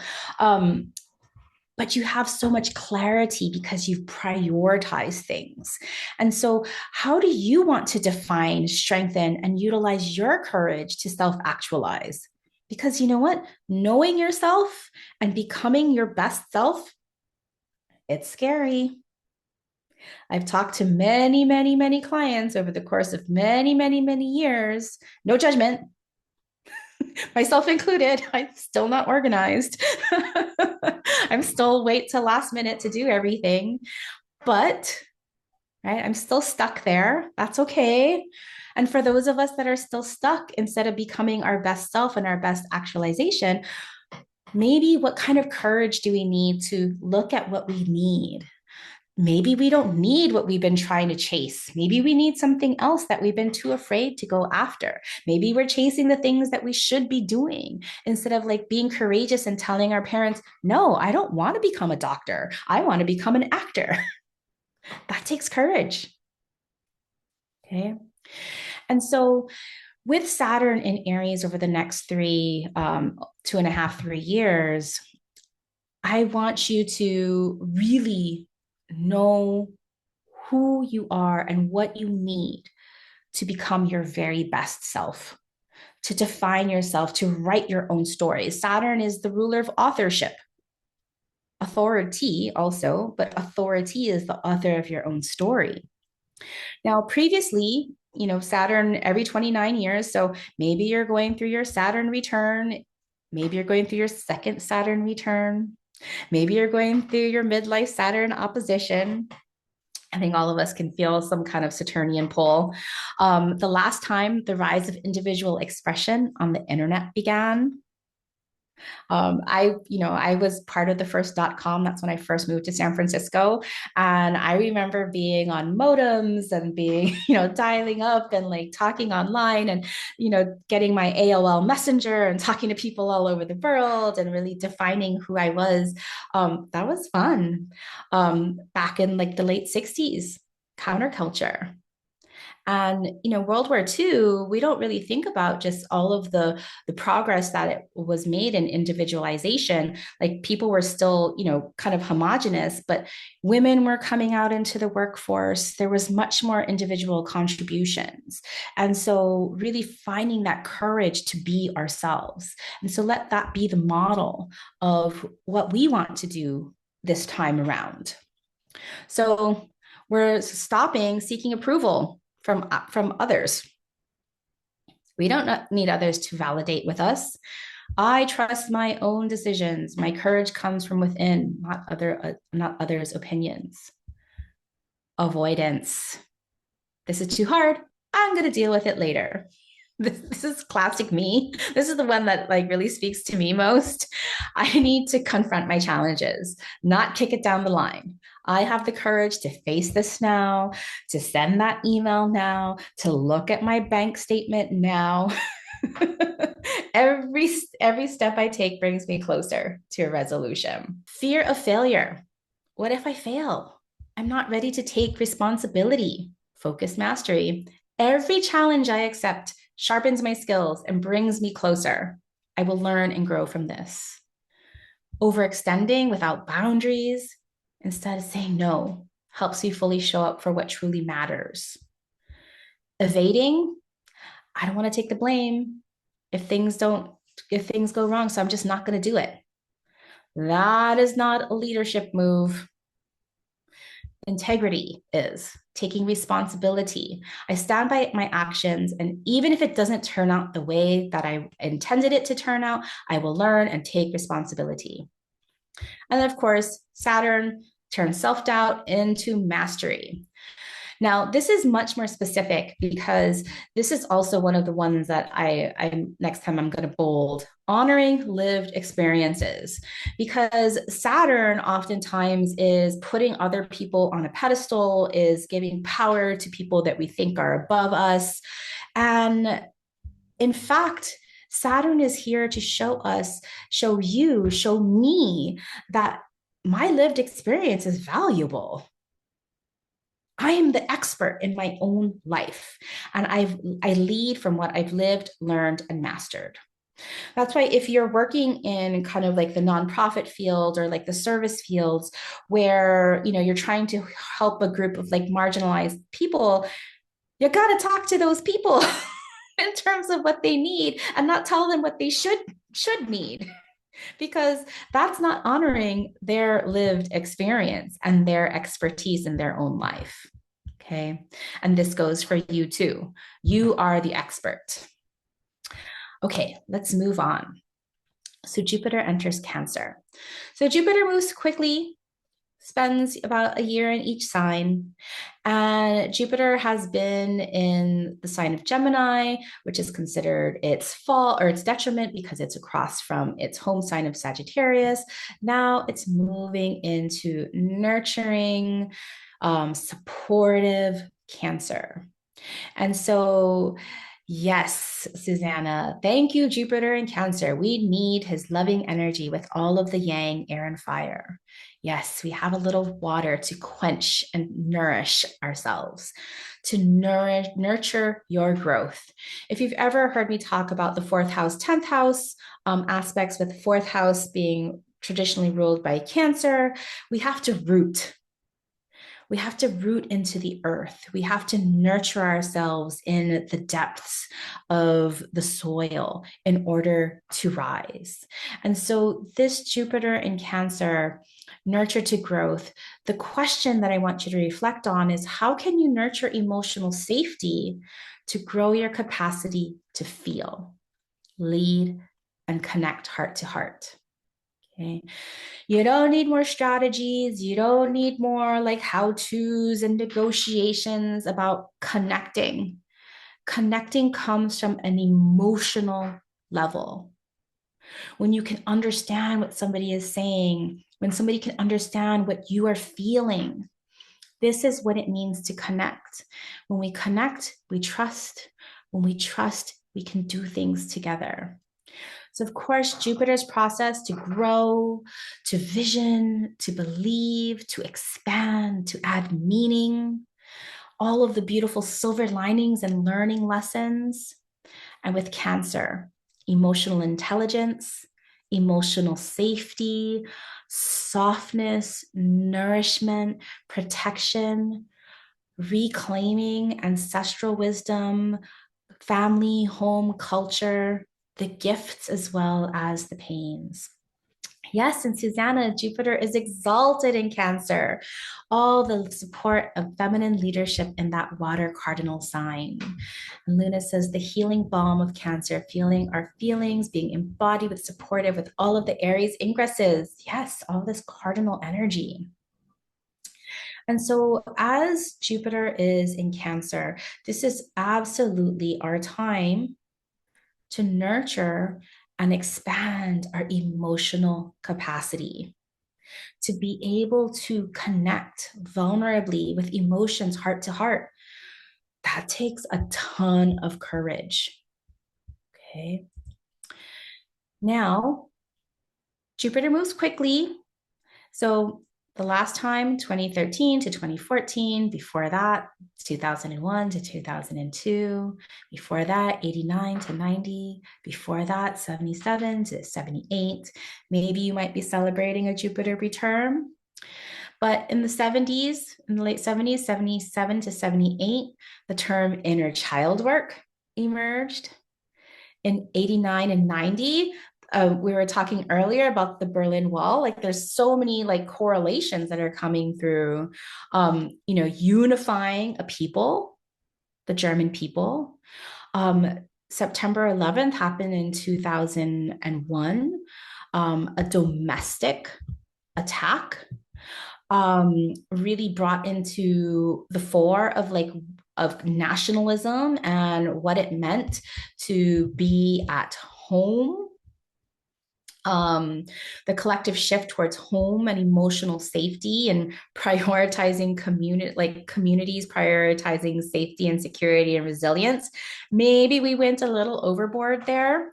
But you have so much clarity because you've prioritized things. And so how do you want to define, strengthen, and utilize your courage to self-actualize? Because you know what? Knowing yourself and becoming your best self, it's scary. I've talked to many, many, many clients over the course of many, many, many years. No judgment, myself included. I'm still not organized. I'm still wait till last minute to do everything. But right, I'm still stuck there. That's okay. And for those of us that are still stuck, instead of becoming our best self and our best actualization, Maybe what kind of courage do we need to look at what we need? Maybe we don't need what we've been trying to chase. Maybe we need something else that we've been too afraid to go after. Maybe we're chasing the things that we should be doing instead of like being courageous and telling our parents, no, I don't want to become a doctor. I want to become an actor. That takes courage. Okay. And so with Saturn in Aries over the next 2.5, 3 years, I want you to really know who you are and what you need to become your very best self, to define yourself, to write your own story. Saturn is the ruler of authorship, authority also, but authority is the author of your own story. Now, previously, Saturn every 29 years. So maybe you're going through your Saturn return. Maybe you're going through your second Saturn return. Maybe you're going through your midlife Saturn opposition. I think all of us can feel some kind of Saturnian pull. The last time the rise of individual expression on the internet began, I was part of the first .com. That's when I first moved to San Francisco. And I remember being on modems and being, dialing up and like talking online and, getting my AOL Messenger and talking to people all over the world and really defining who I was. That was fun. Back in like the late 60s, counterculture. And World War II, we don't really think about just all of the progress that it was made in individualization. Like people were still, kind of homogenous, but women were coming out into the workforce. There was much more individual contributions. And so really finding that courage to be ourselves. And so let that be the model of what we want to do this time around. So we're stopping seeking approval from others. We don't need others to validate with us. I trust my own decisions. My courage comes from within, not others' opinions. Avoidance. This is too hard. I'm going to deal with it later. This is classic me. This is the one that like really speaks to me most. I need to confront my challenges, not kick it down the line. I have the courage to face this now, to send that email now, to look at my bank statement now. every step I take brings me closer to a resolution. Fear of failure. What if I fail? I'm not ready to take responsibility. Focus mastery. Every challenge I accept sharpens my skills and brings me closer. I will learn and grow from this. Overextending without boundaries, instead of saying no, helps you fully show up for what truly matters. Evading, I don't want to take the blame if things go wrong, so I'm just not going to do it. That is not a leadership move. Integrity is taking responsibility. I stand by my actions, and even if it doesn't turn out the way that I intended it to turn out, I will learn and take responsibility. And then, of course, Saturn turns self-doubt into mastery. Now, this is much more specific because this is also one of the ones that I next time I'm going to bold, honoring lived experiences, because Saturn oftentimes is putting other people on a pedestal, is giving power to people that we think are above us. And in fact, Saturn is here to show us, show you, show me that my lived experience is valuable. I am the expert in my own life, and I lead from what I've lived, learned, and mastered. That's why if you're working in kind of like the nonprofit field or like the service fields where you're trying to help a group of like marginalized people, you got to talk to those people in terms of what they need and not tell them what they should need, because that's not honoring their lived experience and their expertise in their own life. Okay. And this goes for you too. You are the expert. Okay, let's move on. So Jupiter enters Cancer. So Jupiter moves quickly spends about a year in each sign. And Jupiter has been in the sign of Gemini, which is considered its fall or its detriment because it's across from its home sign of Sagittarius. Now it's moving into nurturing, supportive Cancer. And so, yes, Susanna, thank you, Jupiter in Cancer. We need his loving energy with all of the yang, air, and fire. Yes, we have a little water to quench and nourish ourselves, to nurture your growth. If you've ever heard me talk about the fourth house, 10th house aspects, with the fourth house being traditionally ruled by Cancer, we have to root. We have to root into the earth. We have to nurture ourselves in the depths of the soil in order to rise. And so, this Jupiter in Cancer, nurture to growth, the question that I want you to reflect on is how can you nurture emotional safety to grow your capacity to feel, lead, and connect heart to heart? Okay. You don't need more strategies. You don't need more like how to's and negotiations about connecting. Connecting comes from an emotional level. When you can understand what somebody is saying, when somebody can understand what you are feeling, this is what it means to connect. When we connect, we trust. When we trust, we can do things together. So, of course, Jupiter's process to grow, to vision, to believe, to expand, to add meaning, all of the beautiful silver linings and learning lessons. And with Cancer, emotional intelligence, emotional safety, softness, nourishment, protection, reclaiming ancestral wisdom, family, home, culture, the gifts as well as the pains. Yes, and Susanna, Jupiter is exalted in Cancer. All the support of feminine leadership in that water cardinal sign. And Luna says the healing balm of Cancer, feeling our feelings, being embodied with supportive with all of the Aries ingresses. Yes, all this cardinal energy. And so, as Jupiter is in Cancer, this is absolutely our time to nurture and expand our emotional capacity, to be able to connect vulnerably with emotions heart to heart. That takes a ton of courage. Okay. Now, Jupiter moves quickly. So the last time, 2013 to 2014, before that, 2001 to 2002, before that, 89 to 90, before that, 77 to 78. Maybe you might be celebrating a Jupiter return. But in the 70s, in the late 70s, 77 to 78, the term inner child work emerged. In 89 and 90, we were talking earlier about the Berlin Wall. Like there's so many like correlations that are coming through, unifying a people, the German people. September 11th happened in 2001, a domestic attack really brought into the fore of nationalism and what it meant to be at home. The collective shift towards home and emotional safety and prioritizing communities prioritizing safety and security and resilience. Maybe we went a little overboard there.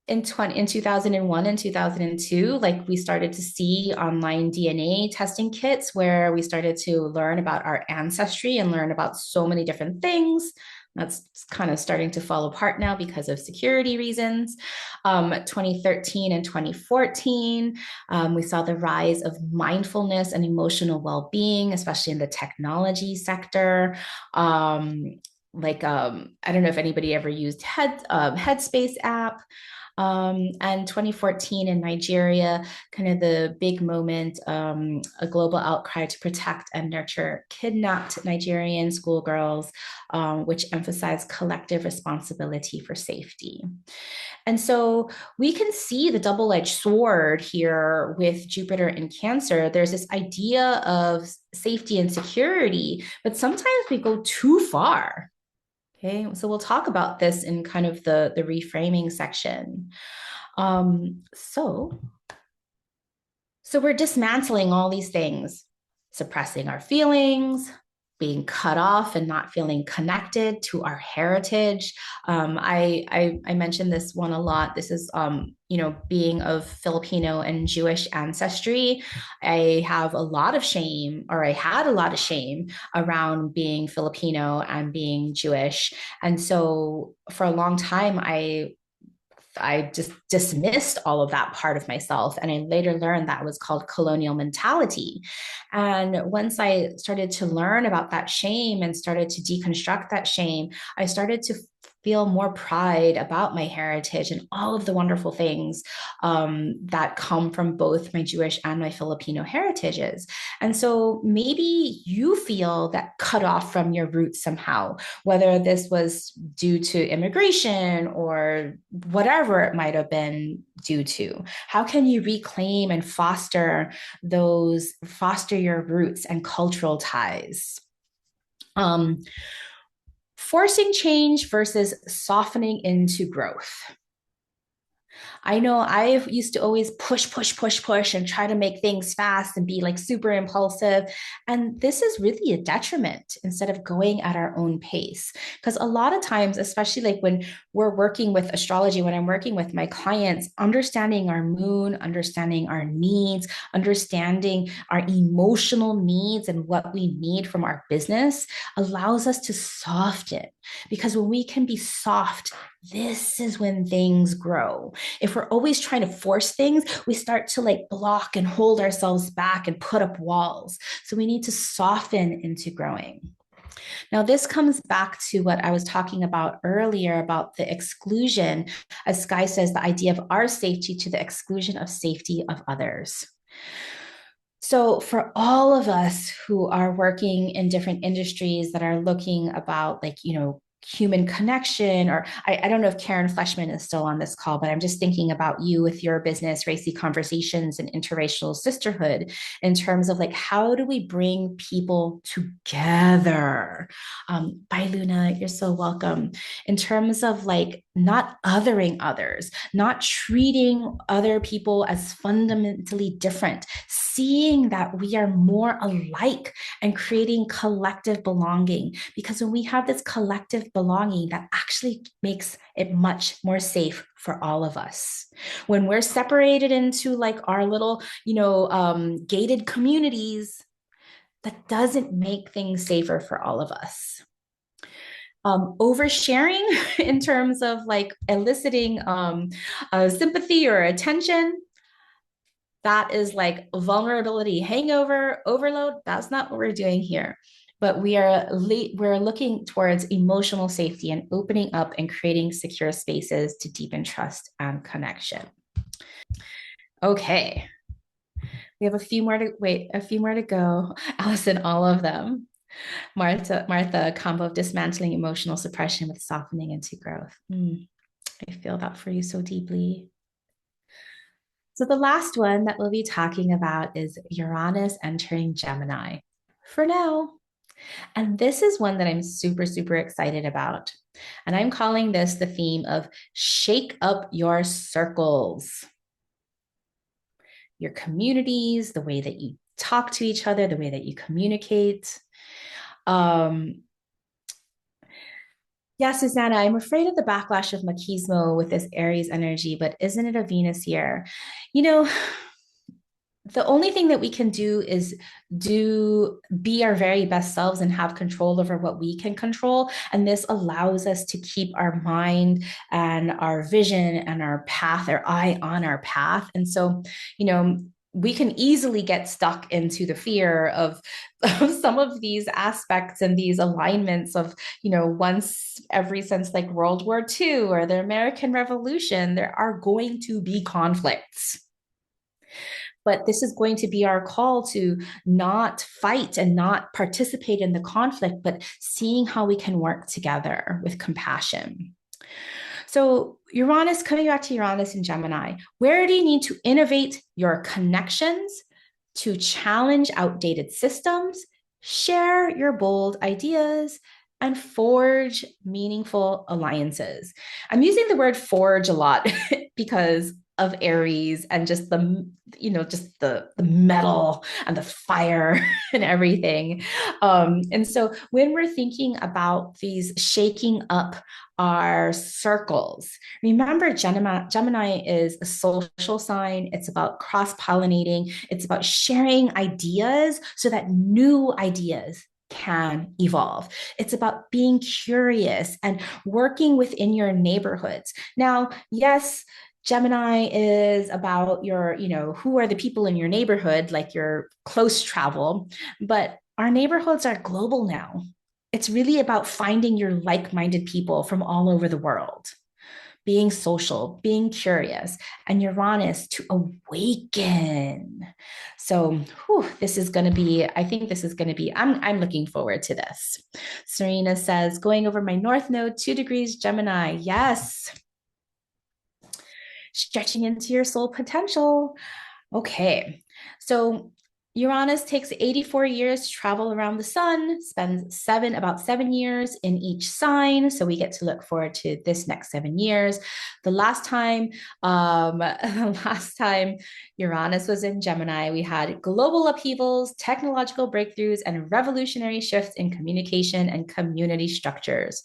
In 2001 and 2002, like we started to see online DNA testing kits where we started to learn about our ancestry and learn about so many different things. That's kind of starting to fall apart now because of security reasons. 2013 and 2014, we saw the rise of mindfulness and emotional well-being, especially in the technology sector. I don't know if anybody ever used Headspace app. And 2014 in Nigeria, kind of the big moment, a global outcry to protect and nurture kidnapped Nigerian schoolgirls, which emphasized collective responsibility for safety. And so we can see the double edged sword here with Jupiter in Cancer. There's this idea of safety and security, but sometimes we go too far. Okay, so we'll talk about this in kind of the reframing section. So so we're dismantling all these things, suppressing our feelings, being cut off and not feeling connected to our heritage. I mentioned this one a lot. This is being of Filipino and Jewish ancestry. I have a lot of shame, or I had a lot of shame around being Filipino and being Jewish. And so for a long time, I just dismissed all of that part of myself. And I later learned that was called colonial mentality. And once I started to learn about that shame and started to deconstruct that shame, I started to feel more pride about my heritage and all of the wonderful things that come from both my Jewish and my Filipino heritages. And so maybe you feel that cut off from your roots somehow, whether this was due to immigration or whatever it might have been due to. How can you reclaim and foster your roots and cultural ties? Um, Forcing change versus softening into growth. I know I used to always push, push, push, push and try to make things fast and be like super impulsive. And this is really a detriment instead of going at our own pace. Because a lot of times, especially like when we're working with astrology, when I'm working with my clients, understanding our moon, understanding our needs, understanding our emotional needs and what we need from our business allows us to soften. Because when we can be soft, this is when things grow. If we're always trying to force things, we start to like block and hold ourselves back and put up walls. So we need to soften into growing. Now, this comes back to what I was talking about earlier about the exclusion, as Sky says, the idea of our safety to the exclusion of safety of others. So, for all of us who are working in different industries that are looking about, like, human connection, or I don't know if Karen Fleshman is still on this call, but I'm just thinking about you with your business, Racy Conversations and Interracial Sisterhood, in terms of like, how do we bring people together? Bye, Luna. You're so welcome. In terms of like, not othering others, not treating other people as fundamentally different, seeing that we are more alike and creating collective belonging. Because when we have this collective belonging, that actually makes it much more safe for all of us. When we're separated into like our little, gated communities, that doesn't make things safer for all of us. Oversharing in terms of like eliciting sympathy or attention, that is like vulnerability hangover overload. That's not what we're doing here, but we're looking towards emotional safety and opening up and creating secure spaces to deepen trust and connection. Okay, we have a few more to go. Allison, all of them. Martha, combo of dismantling emotional suppression with softening into growth. I feel that for you so deeply. So the last one that we'll be talking about is Uranus entering Gemini for now. And this is one that I'm super, super excited about. And I'm calling this the theme of shake up your circles, your communities, the way that you talk to each other, the way that you communicate. Yeah, Susanna, I'm afraid of the backlash of machismo with this Aries energy, but isn't it a Venus year? You know, the only thing that we can do is be our very best selves and have control over what we can control. And this allows us to keep our mind and our vision and our path, our eye on our path. And so, you know, we can easily get stuck into the fear of some of these aspects and these alignments of, once every since like World War II or the American Revolution, there are going to be conflicts. But this is going to be our call to not fight and not participate in the conflict, but seeing how we can work together with compassion. So, Uranus, coming back to Uranus and Gemini, where do you need to innovate your connections to challenge outdated systems, share your bold ideas, and forge meaningful alliances? I'm using the word forge a lot because of Aries and just the metal and the fire and everything. And so when we're thinking about these shaking up our circles, remember Gemini is a social sign. It's about cross-pollinating. It's about sharing ideas so that new ideas can evolve. It's about being curious and working within your neighborhoods. Now, yes, Gemini is about who are the people in your neighborhood, like your close travel, but our neighborhoods are global now. It's really about finding your like-minded people from all over the world, being social, being curious, and Uranus to awaken. So, this is going to be, I think this is going to be, I'm looking forward to this. Serena says, going over my North Node, 2 degrees Gemini. Yes. Stretching into your soul potential. Okay. So Uranus takes 84 years to travel around the sun, spends about 7 years in each sign. So we get to look forward to this next 7 years. The last time Uranus was in Gemini, we had global upheavals, technological breakthroughs, and revolutionary shifts in communication and community structures.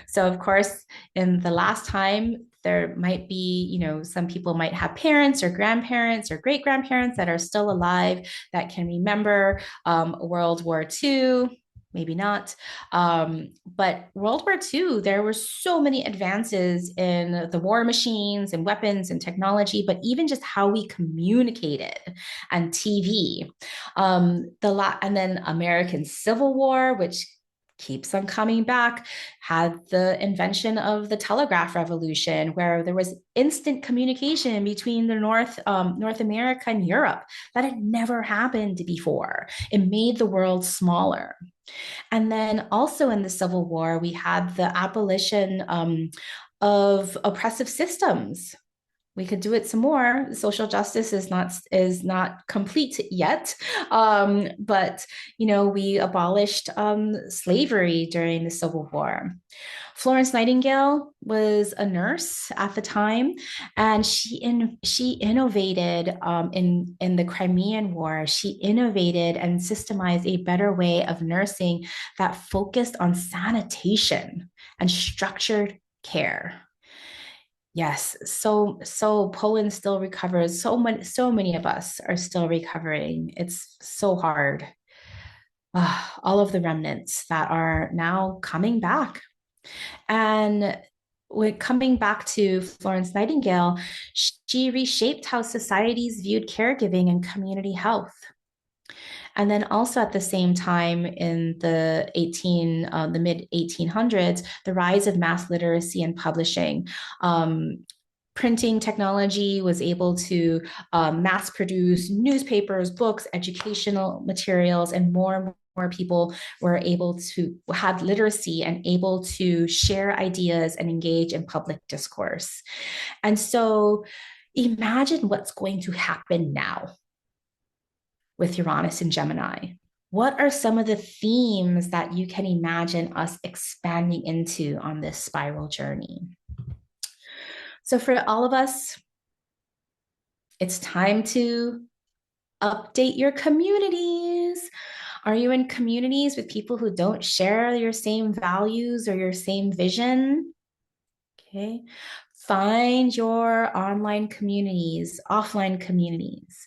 So, of course, in the last time, there might be, some people might have parents or grandparents or great grandparents that are still alive that can remember World War II. Maybe not. But World War II, there were so many advances in the war machines and weapons and technology, but even just how we communicated and TV. And then American Civil War, which keeps on coming back, had the invention of the telegraph revolution, where there was instant communication between the North America and Europe that had never happened before. It made the world smaller. And then also in the Civil War, we had the abolition of oppressive systems. We could do it some more. Social justice is not complete yet, but we abolished slavery during the Civil War. Florence Nightingale was a nurse at the time, and she innovated in the Crimean War. She innovated and systemized a better way of nursing that focused on sanitation and structured care. Yes, so Poland still recovers. So many of us are still recovering. It's so hard. All of the remnants that are now coming back. And when coming back to Florence Nightingale, she reshaped how societies viewed caregiving and community health. And then also at the same time in the mid 1800s, the rise of mass literacy and publishing. Printing technology was able to mass produce newspapers, books, educational materials, and more people were able to had literacy and able to share ideas and engage in public discourse. And so imagine what's going to happen now with Uranus and Gemini. What are some of the themes that you can imagine us expanding into on this spiral journey? So for all of us, it's time to update your communities. Are you in communities with people who don't share your same values or your same vision? Okay. Find your online communities, offline communities.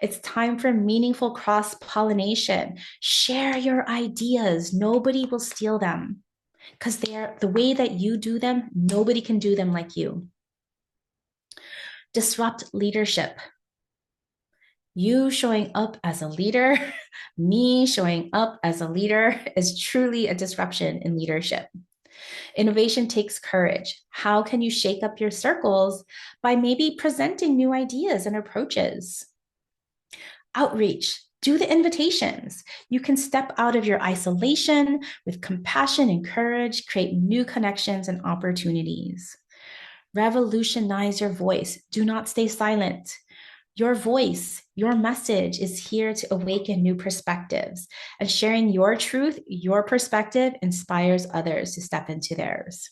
It's time for meaningful cross-pollination. Share your ideas. Nobody will steal them because they're the way that you do them, nobody can do them like you. Disrupt leadership. You showing up as a leader, me showing up as a leader is truly a disruption in leadership. Innovation takes courage. How can you shake up your circles? By maybe presenting new ideas and approaches. Outreach. Do the invitations. You can step out of your isolation with compassion and courage, create new connections and opportunities. Revolutionize your voice. Do not stay silent. Your voice, your message is here to awaken new perspectives. And sharing your truth, your perspective inspires others to step into theirs.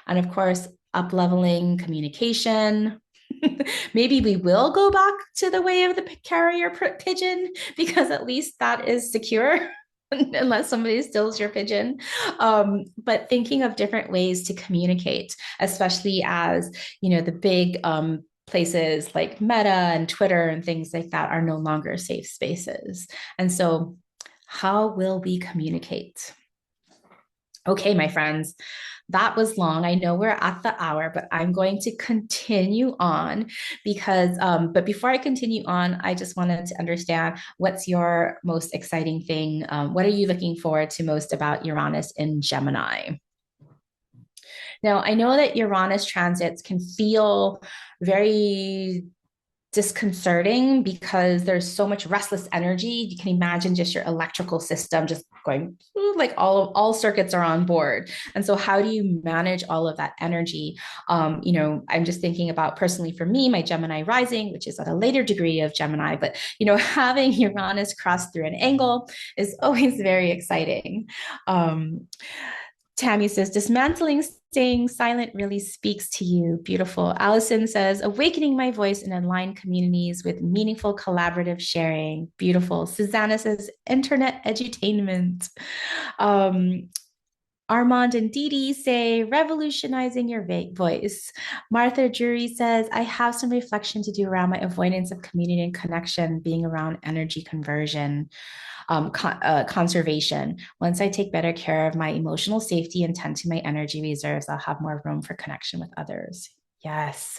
And of course, up leveling communication. Maybe we will go back to the way of the carrier pigeon because at least that is secure. Unless somebody steals your pigeon. But thinking of different ways to communicate, especially as, the big places like Meta and Twitter and things like that are no longer safe spaces. And so, how will we communicate? Okay, my friends, that was long. I know we're at the hour, but I'm going to continue on because, but before I continue on, I just wanted to understand what's your most exciting thing? What are you looking forward to most about Uranus in Gemini? Now, I know that Uranus transits can feel very disconcerting because there's so much restless energy. You can imagine just your electrical system just going like all circuits are on board. And so how do you manage all of that energy? I'm just thinking about personally for me, my Gemini rising, which is at a later degree of Gemini, but having Uranus cross through an angle is always very exciting. Tammy says, dismantling staying silent really speaks to you. Beautiful. Allison says, awakening my voice in aligned communities with meaningful collaborative sharing. Beautiful. Susanna says, internet edutainment. Armand and Dee Dee say, revolutionizing your voice. Martha Drury says, I have some reflection to do around my avoidance of community and connection, being around energy conversion. Conservation. Once I take better care of my emotional safety and tend to my energy reserves, I'll have more room for connection with others. Yes.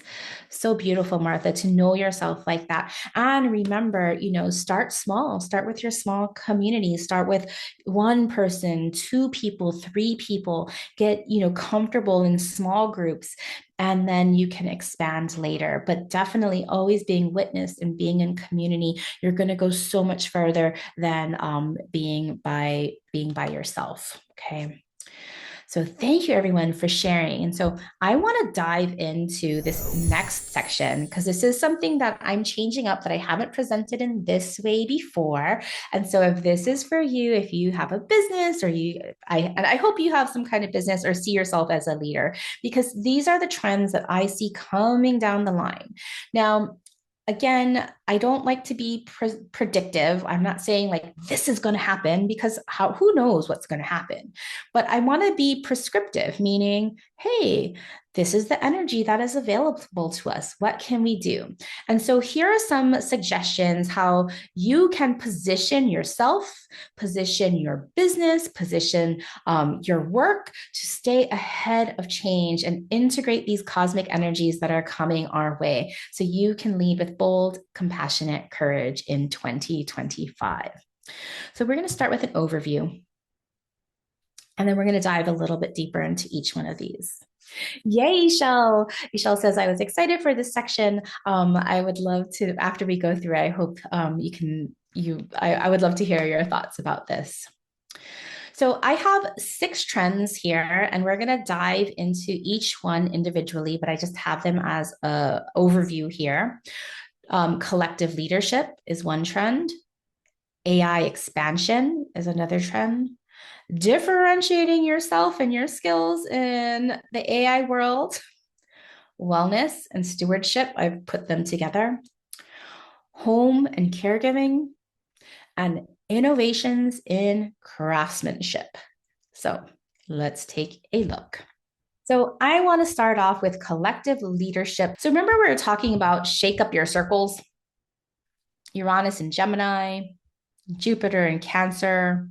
So beautiful, Martha, to know yourself like that. And remember, start small, start with your small community, start with one person, two people, three people, get, comfortable in small groups, and then you can expand later. But definitely always being witnessed and being in community, you're going to go so much further than being by yourself. Okay. So thank you everyone for sharing. And so I want to dive into this next section because this is something that I'm changing up that I haven't presented in this way before. And so if this is for you, if you have a business or I hope you have some kind of business or see yourself as a leader, because these are the trends that I see coming down the line. Now, again, I don't like to be predictive. I'm not saying like this is going to happen because who knows what's going to happen. But I want to be prescriptive, meaning, hey, this is the energy that is available to us. What can we do? And so here are some suggestions how you can position yourself, position your business, position your work to stay ahead of change and integrate these cosmic energies that are coming our way so you can lead with bold, compassionate courage in 2025. So we're going to start with an overview. And then we're going to dive a little bit deeper into each one of these. Yay, Ishel. Ishel says, I was excited for this section. I would love to, after we go through, I hope I would love to hear your thoughts about this. So I have 6 trends here, and we're going to dive into each one individually, but I just have them as an overview here. Collective leadership is one trend. AI expansion is another trend. Differentiating yourself and your skills in the AI world. Wellness and stewardship, I've put them together. Home and caregiving, and innovations in craftsmanship. So let's take a look. So I want to start off with collective leadership. So remember we were talking about shake up your circles, Uranus and Gemini, Jupiter and Cancer.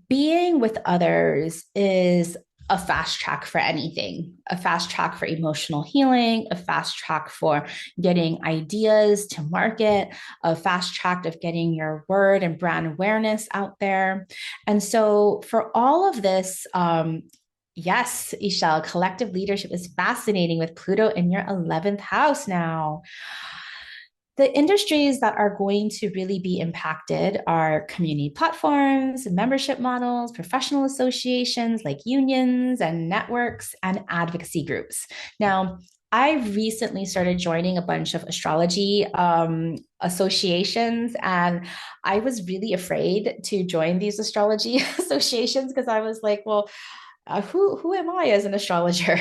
Being with others is a fast track for anything, a fast track for emotional healing, a fast track for getting ideas to market, a fast track of getting your word and brand awareness out there. And so for all of this, yes, Ishel, collective leadership is fascinating with Pluto in your 11th house now. The industries that are going to really be impacted are community platforms, membership models, professional associations like unions and networks, and advocacy groups. Now, I recently started joining a bunch of astrology associations, and I was really afraid to join these astrology associations because I was like, well, who am I as an astrologer?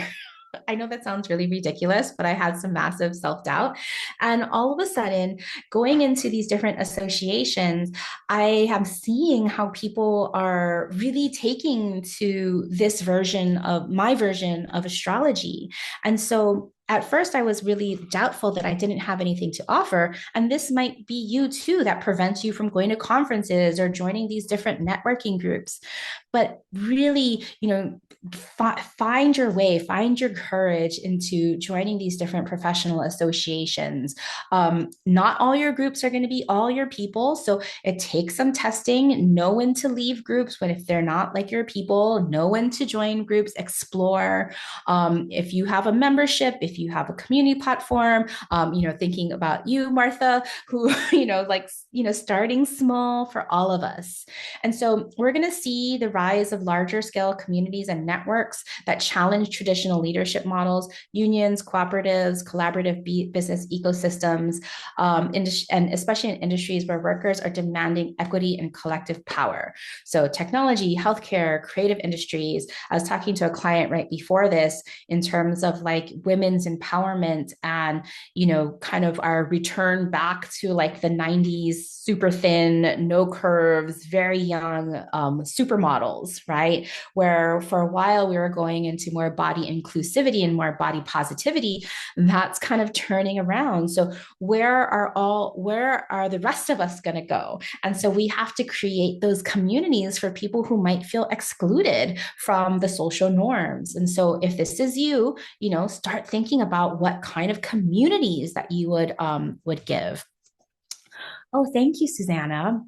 I know that sounds really ridiculous, but I had some massive self doubt. And all of a sudden, going into these different associations, I am seeing how people are really taking to this version of my version of astrology. And so at first, I was really doubtful that I didn't have anything to offer. And this might be you too, that prevents you from going to conferences or joining these different networking groups. But really, find your way, find your courage into joining these different professional associations. Not all your groups are going to be all your people. So it takes some testing, know when to leave groups, but if they're not like your people, know when to join groups, explore. If you have a membership, if you have a community platform, thinking about you, Martha, who, starting small for all of us. And so we're going to see the rise of larger scale communities and networks that challenge traditional leadership models, unions, cooperatives, collaborative business ecosystems, and especially in industries where workers are demanding equity and collective power. So technology, healthcare, creative industries. I was talking to a client right before this in terms of like women's empowerment and, kind of our return back to like the 90s, super thin, no curves, very young supermodels, right? Where for a while we were going into more body inclusivity and more body positivity. That's kind of turning around. So where are the rest of us going to go? And so we have to create those communities for people who might feel excluded from the social norms. And so if this is you, start thinking about what kind of communities that you would give. Oh, thank you, Susanna.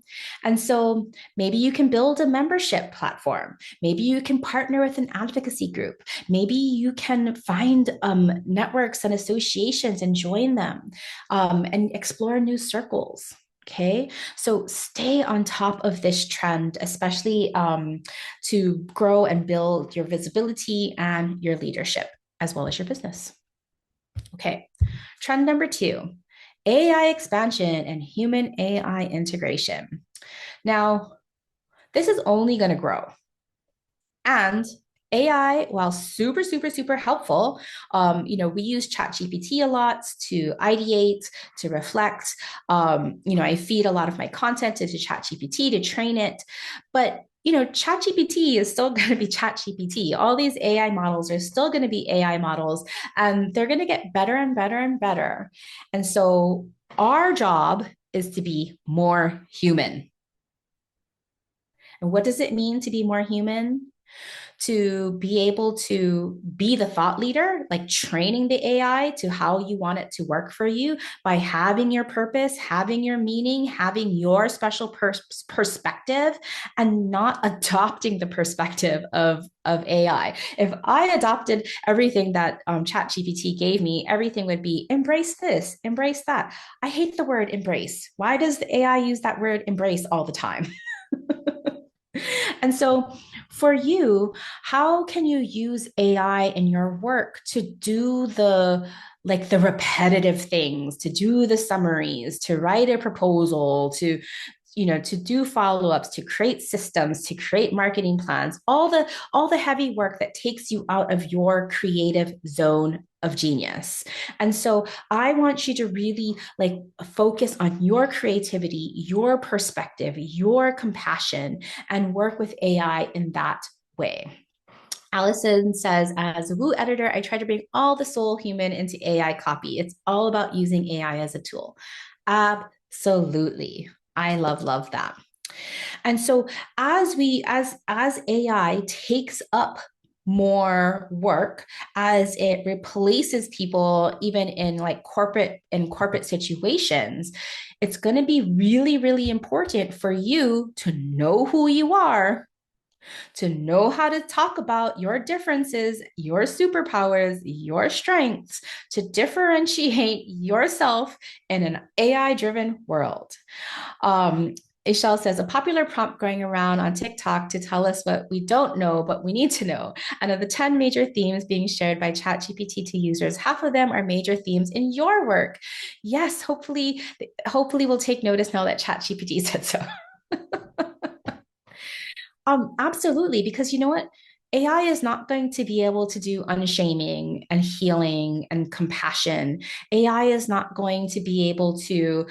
And so maybe you can build a membership platform. Maybe you can partner with an advocacy group. Maybe you can find networks and associations and join them and explore new circles. Okay, so stay on top of this trend, especially to grow and build your visibility and your leadership, as well as your business. Okay, trend number 2. AI expansion and human AI integration. Now, this is only going to grow. And AI, while super, super, super helpful, we use ChatGPT a lot to ideate, to reflect. I feed a lot of my content into ChatGPT to train it. But ChatGPT is still going to be ChatGPT. All these AI models are still going to be AI models, and they're going to get better and better and better. And so our job is to be more human. And what does it mean to be more human? To be able to be the thought leader, like training the AI to how you want it to work for you by having your purpose, having your meaning, having your special perspective, and not adopting the perspective of AI. If I adopted everything that ChatGPT gave me, everything would be embrace this, embrace that. I hate the word embrace. Why does the AI use that word embrace all the time? And so for you, how can you use AI in your work to do the repetitive things, to do the summaries, to write a proposal, to do follow-ups, to create systems, to create marketing plans, all the heavy work that takes you out of your creative zone of genius. And so I want you to really focus on your creativity, your perspective, your compassion, and work with AI in that way. Allison says, as a Woo editor, I try to bring all the soul human into AI copy. It's all about using AI as a tool. Absolutely. I love that. And so as AI takes up more work, as it replaces people even in corporate situations. It's going to be really, really important for you to know who you are, to know how to talk about your differences, your superpowers, your strengths, to differentiate yourself in an AI driven world. Um, Ishel says a popular prompt going around on TikTok to tell us what we don't know, but we need to know. And of the 10 major themes being shared by ChatGPT to users, half of them are major themes in your work. Yes, hopefully we'll take notice now that ChatGPT said so. Absolutely, because you know what? AI is not going to be able to do unshaming and healing and compassion. AI is not going to be able to,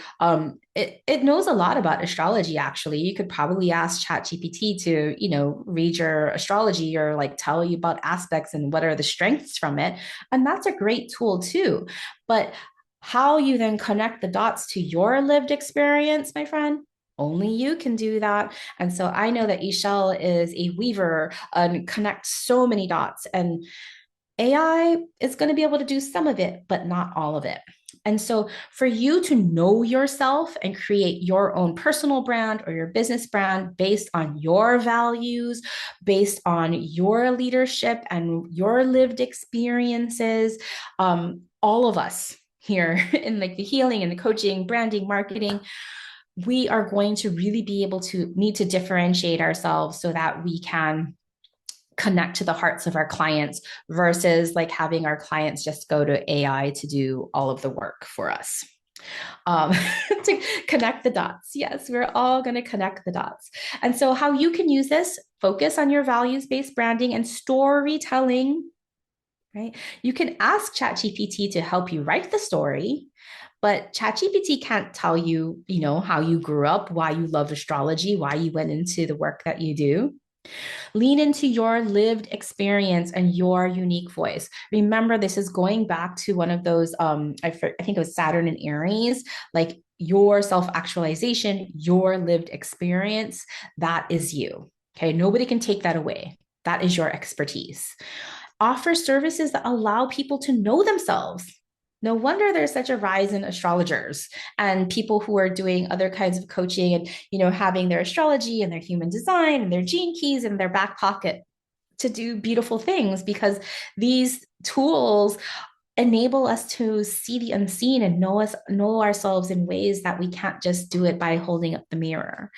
it knows a lot about astrology, actually. You could probably ask ChatGPT to, read your astrology or like tell you about aspects and what are the strengths from it. And that's a great tool too. But how you then connect the dots to your lived experience, my friend, only you can do that. And so I know that Ishel is a weaver and connects so many dots. And AI is going to be able to do some of it, but not all of it. And so for you to know yourself and create your own personal brand or your business brand based on your values, based on your leadership and your lived experiences, all of us here in like the healing and the coaching, branding, marketing, we are going to really be able to need to differentiate ourselves so that we can connect to the hearts of our clients versus like having our clients just go to AI to do all of the work for us. Um, to connect the dots. Yes, we're all going to connect the dots. And so, how you can use this, focus on your values based branding and storytelling, right? You can ask ChatGPT to help you write the story, but ChatGPT can't tell you, how you grew up, why you love astrology, why you went into the work that you do. Lean into your lived experience and your unique voice. Remember, this is going back to one of those, I think it was Saturn and Aries, like your self actualization, your lived experience. That is you. Okay. Nobody can take that away. That is your expertise. Offer services that allow people to know themselves. No wonder there's such a rise in astrologers and people who are doing other kinds of coaching and, having their astrology and their human design and their gene keys in their back pocket to do beautiful things, because these tools enable us to see the unseen and know ourselves in ways that we can't just do it by holding up the mirror.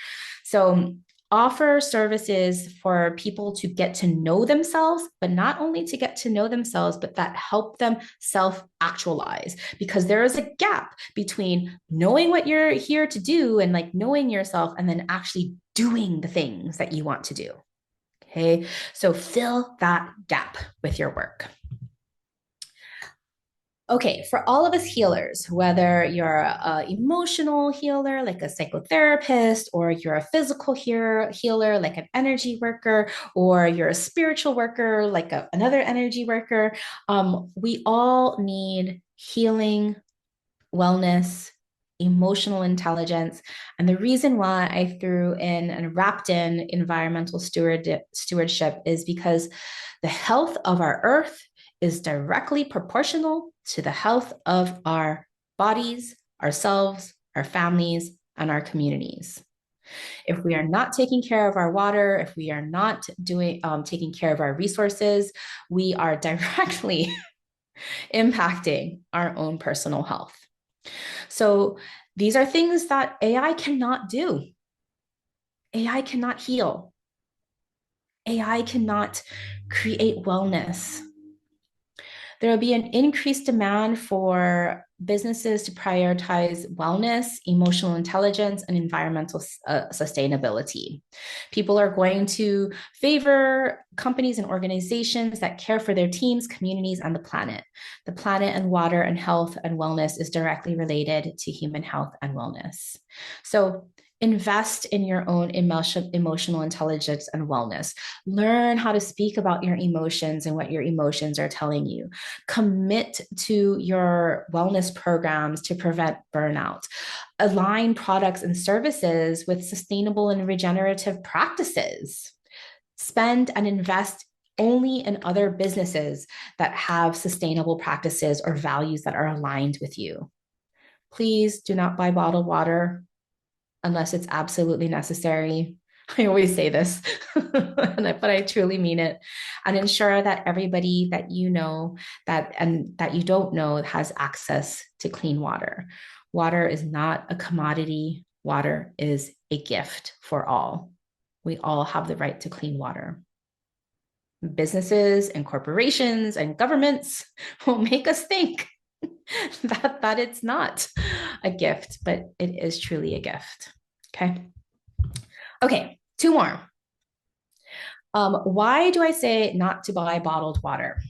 So offer services for people to get to know themselves, but not only to get to know themselves, but that help them self-actualize, because there is a gap between knowing what you're here to do and like knowing yourself and then actually doing the things that you want to do. Okay, so fill that gap with your work. Okay, for all of us healers, whether you're an emotional healer, like a psychotherapist, or you're a physical healer, like an energy worker, or you're a spiritual worker, like another energy worker, we all need healing, wellness, emotional intelligence. And the reason why I threw in and wrapped in environmental stewardship is because the health of our earth is directly proportional to the health of our bodies, ourselves, our families, and our communities. If we are not taking care of our water, if we are not taking care of our resources, we are directly impacting our own personal health. So these are things that AI cannot do. AI cannot heal. AI cannot create wellness. There will be an increased demand for businesses to prioritize wellness, emotional intelligence, and environmental sustainability. People are going to favor companies and organizations that care for their teams, communities, and the planet. The planet and water and health and wellness is directly related to human health and wellness. So invest in your own emotional intelligence and wellness. Learn how to speak about your emotions and what your emotions are telling you. Commit to your wellness programs to prevent burnout. Align products and services with sustainable and regenerative practices. Spend and invest only in other businesses that have sustainable practices or values that are aligned with you. Please do not buy bottled water unless it's absolutely necessary. I always say this, but I truly mean it. And ensure that everybody that you know that and that you don't know has access to clean water. Water is not a commodity. Water is a gift for all. We all have the right to clean water. Businesses and corporations and governments will make us think that it's not a gift, but it is truly a gift. Okay. Okay, two more. Why do I say not to buy bottled water?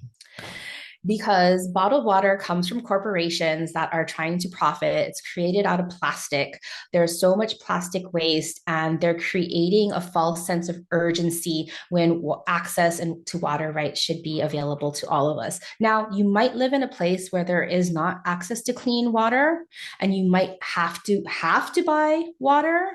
Because bottled water comes from corporations that are trying to profit. It's created out of plastic. There's so much plastic waste, and they're creating a false sense of urgency when access to water rights should be available to all of us. Now, you might live in a place where there is not access to clean water, and you might have to buy water,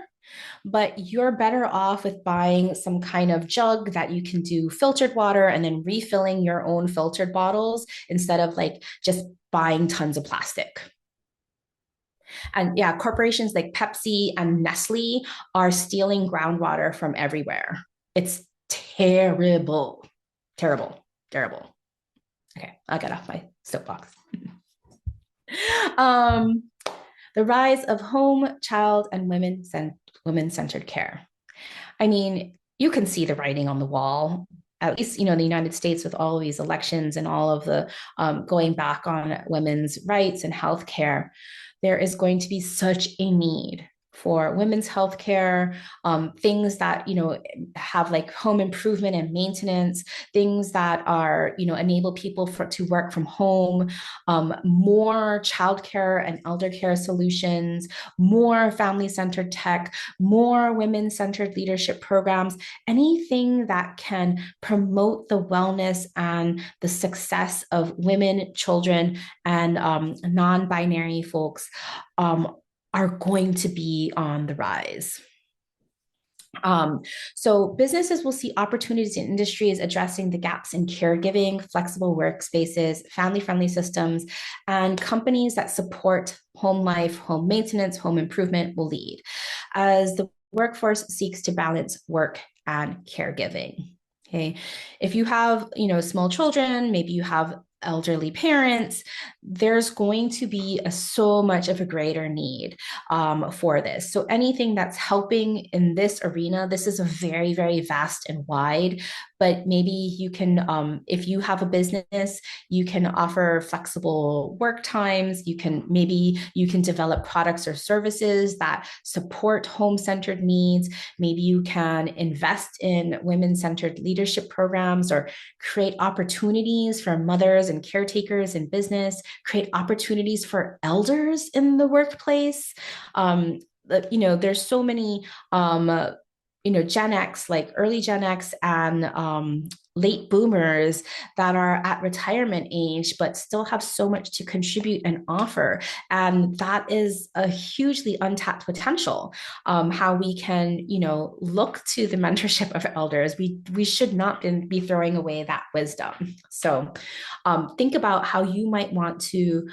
but you're better off with buying some kind of jug that you can do filtered water and then refilling your own filtered bottles instead of like just buying tons of plastic. And yeah, corporations like Pepsi and Nestle are stealing groundwater from everywhere. It's terrible, terrible, terrible. Okay, I'll get off my soapbox. The rise of home, child, and women-centered care. I mean, you can see the writing on the wall, at least, in the United States with all of these elections and all of the going back on women's rights and healthcare. There is going to be such a need for women's healthcare, things that, have like home improvement and maintenance, things that are, enable people to work from home, more childcare and elder care solutions, more family-centered tech, more women-centered leadership programs, anything that can promote the wellness and the success of women, children, and non-binary folks are going to be on the rise. So businesses will see opportunities in industries addressing the gaps in caregiving, flexible workspaces, family-friendly systems, and companies that support home life, home maintenance, home improvement will lead as the workforce seeks to balance work and caregiving. Okay. If you have, small children, maybe you have elderly parents, there's going to be so much of a greater need for this. So anything that's helping in this arena, this is a very, very vast and wide, but maybe you can, if you have a business, you can offer flexible work times. Maybe you can develop products or services that support home-centered needs. Maybe you can invest in women-centered leadership programs or create opportunities for mothers and caretakers in business, create opportunities for elders in the workplace. There's so many Gen X, like early Gen X and late boomers that are at retirement age, but still have so much to contribute and offer. And that is a hugely untapped potential. How we can, look to the mentorship of elders. We should not be throwing away that wisdom. So think about how you might want to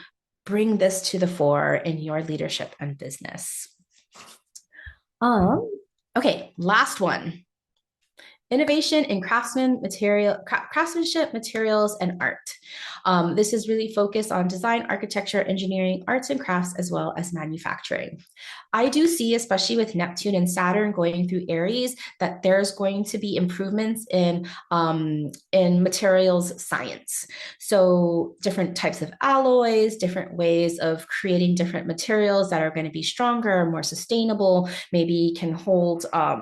bring this to the fore in your leadership and business. Okay, last one. Innovation in craftsmanship, materials, and art. This is really focused on design, architecture, engineering, arts and crafts, as well as manufacturing. I do see, especially with Neptune and Saturn going through Aries, that there's going to be improvements in materials science. So different types of alloys, different ways of creating different materials that are going to be stronger, more sustainable, maybe can hold a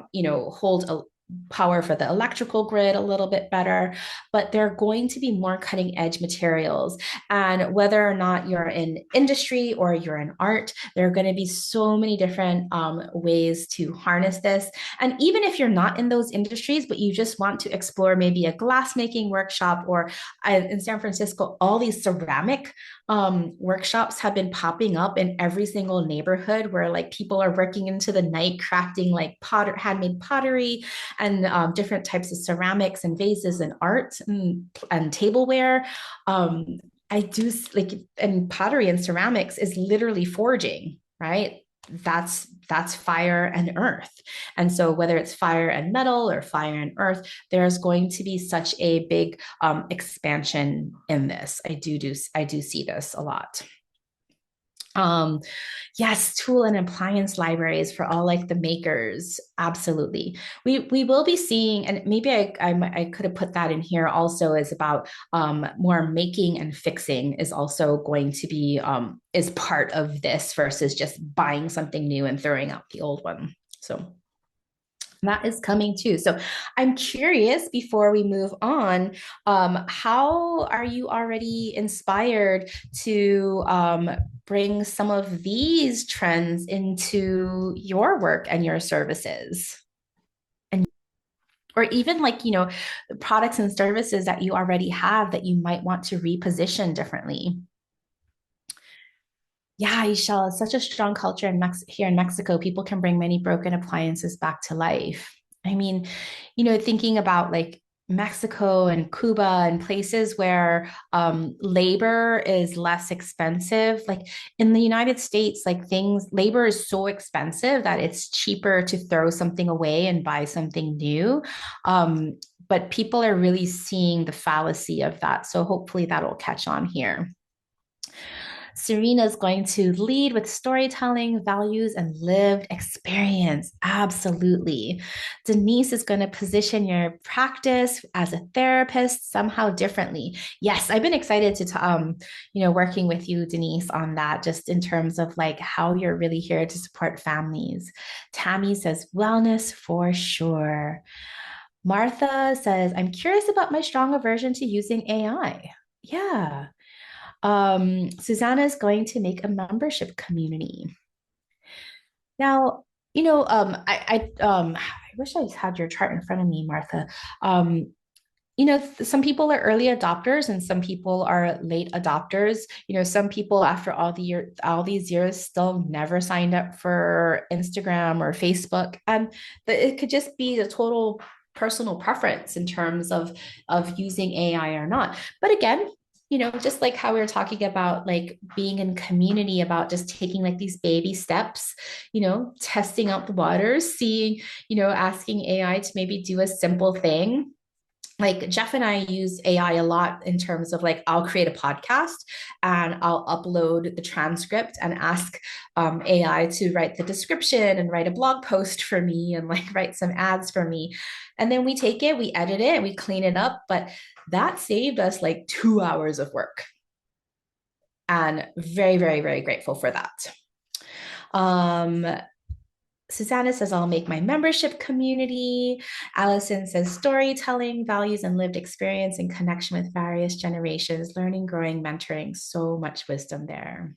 power for the electrical grid a little bit better, but they're going to be more cutting edge materials. And whether or not you're in industry or you're in art, there are going to be so many different ways to harness this. And even if you're not in those industries, but you just want to explore maybe a glassmaking workshop, or in San Francisco, all these ceramic workshops have been popping up in every single neighborhood where like people are working into the night crafting like handmade pottery. and different types of ceramics and vases and art and tableware. I do like, and pottery and ceramics is literally forging, right? That's fire and earth. And so whether it's fire and metal or fire and earth, there's going to be such a big expansion in this. I do see this a lot. Um, yes, tool and appliance libraries for all like the makers. Absolutely. We will be seeing, and maybe I could have put that in here also, is about more making and fixing is also going to be is part of this versus just buying something new and throwing out the old one. So that is coming too. So I'm curious before we move on, how are you already inspired to bring some of these trends into your work and your services? And or even like, products and services that you already have that you might want to reposition differently. Yeah, Ishel, it's such a strong culture here in Mexico. People can bring many broken appliances back to life. I mean, thinking about like Mexico and Cuba and places where labor is less expensive. Like in the United States, like labor is so expensive that it's cheaper to throw something away and buy something new. But people are really seeing the fallacy of that. So hopefully that'll catch on here. Serena is going to lead with storytelling, values, and lived experience. Absolutely. Denise is going to position your practice as a therapist somehow differently. Yes, I've been excited working with you, Denise, on that, just in terms of like how you're really here to support families. Tammy says wellness for sure. Martha says, I'm curious about my strong aversion to using AI. Yeah. Susanna is going to make a membership community. Now, I wish I had your chart in front of me, Martha. Some people are early adopters and some people are late adopters. Some people after all these years still never signed up for Instagram or Facebook, and it could just be a total personal preference in terms of using AI or not. But again, just like how we were talking about like being in community, about just taking like these baby steps, testing out the waters, seeing, asking AI to maybe do a simple thing. Like Jeff and I use AI a lot in terms of like, I'll create a podcast and I'll upload the transcript and ask AI to write the description and write a blog post for me and like write some ads for me. And then we take it, we edit it, and we clean it up. But that saved us like 2 hours of work. And very, very, very grateful for that. Susanna says, I'll make my membership community. Allison says, storytelling, values, and lived experience in connection with various generations, learning, growing, mentoring. So much wisdom there.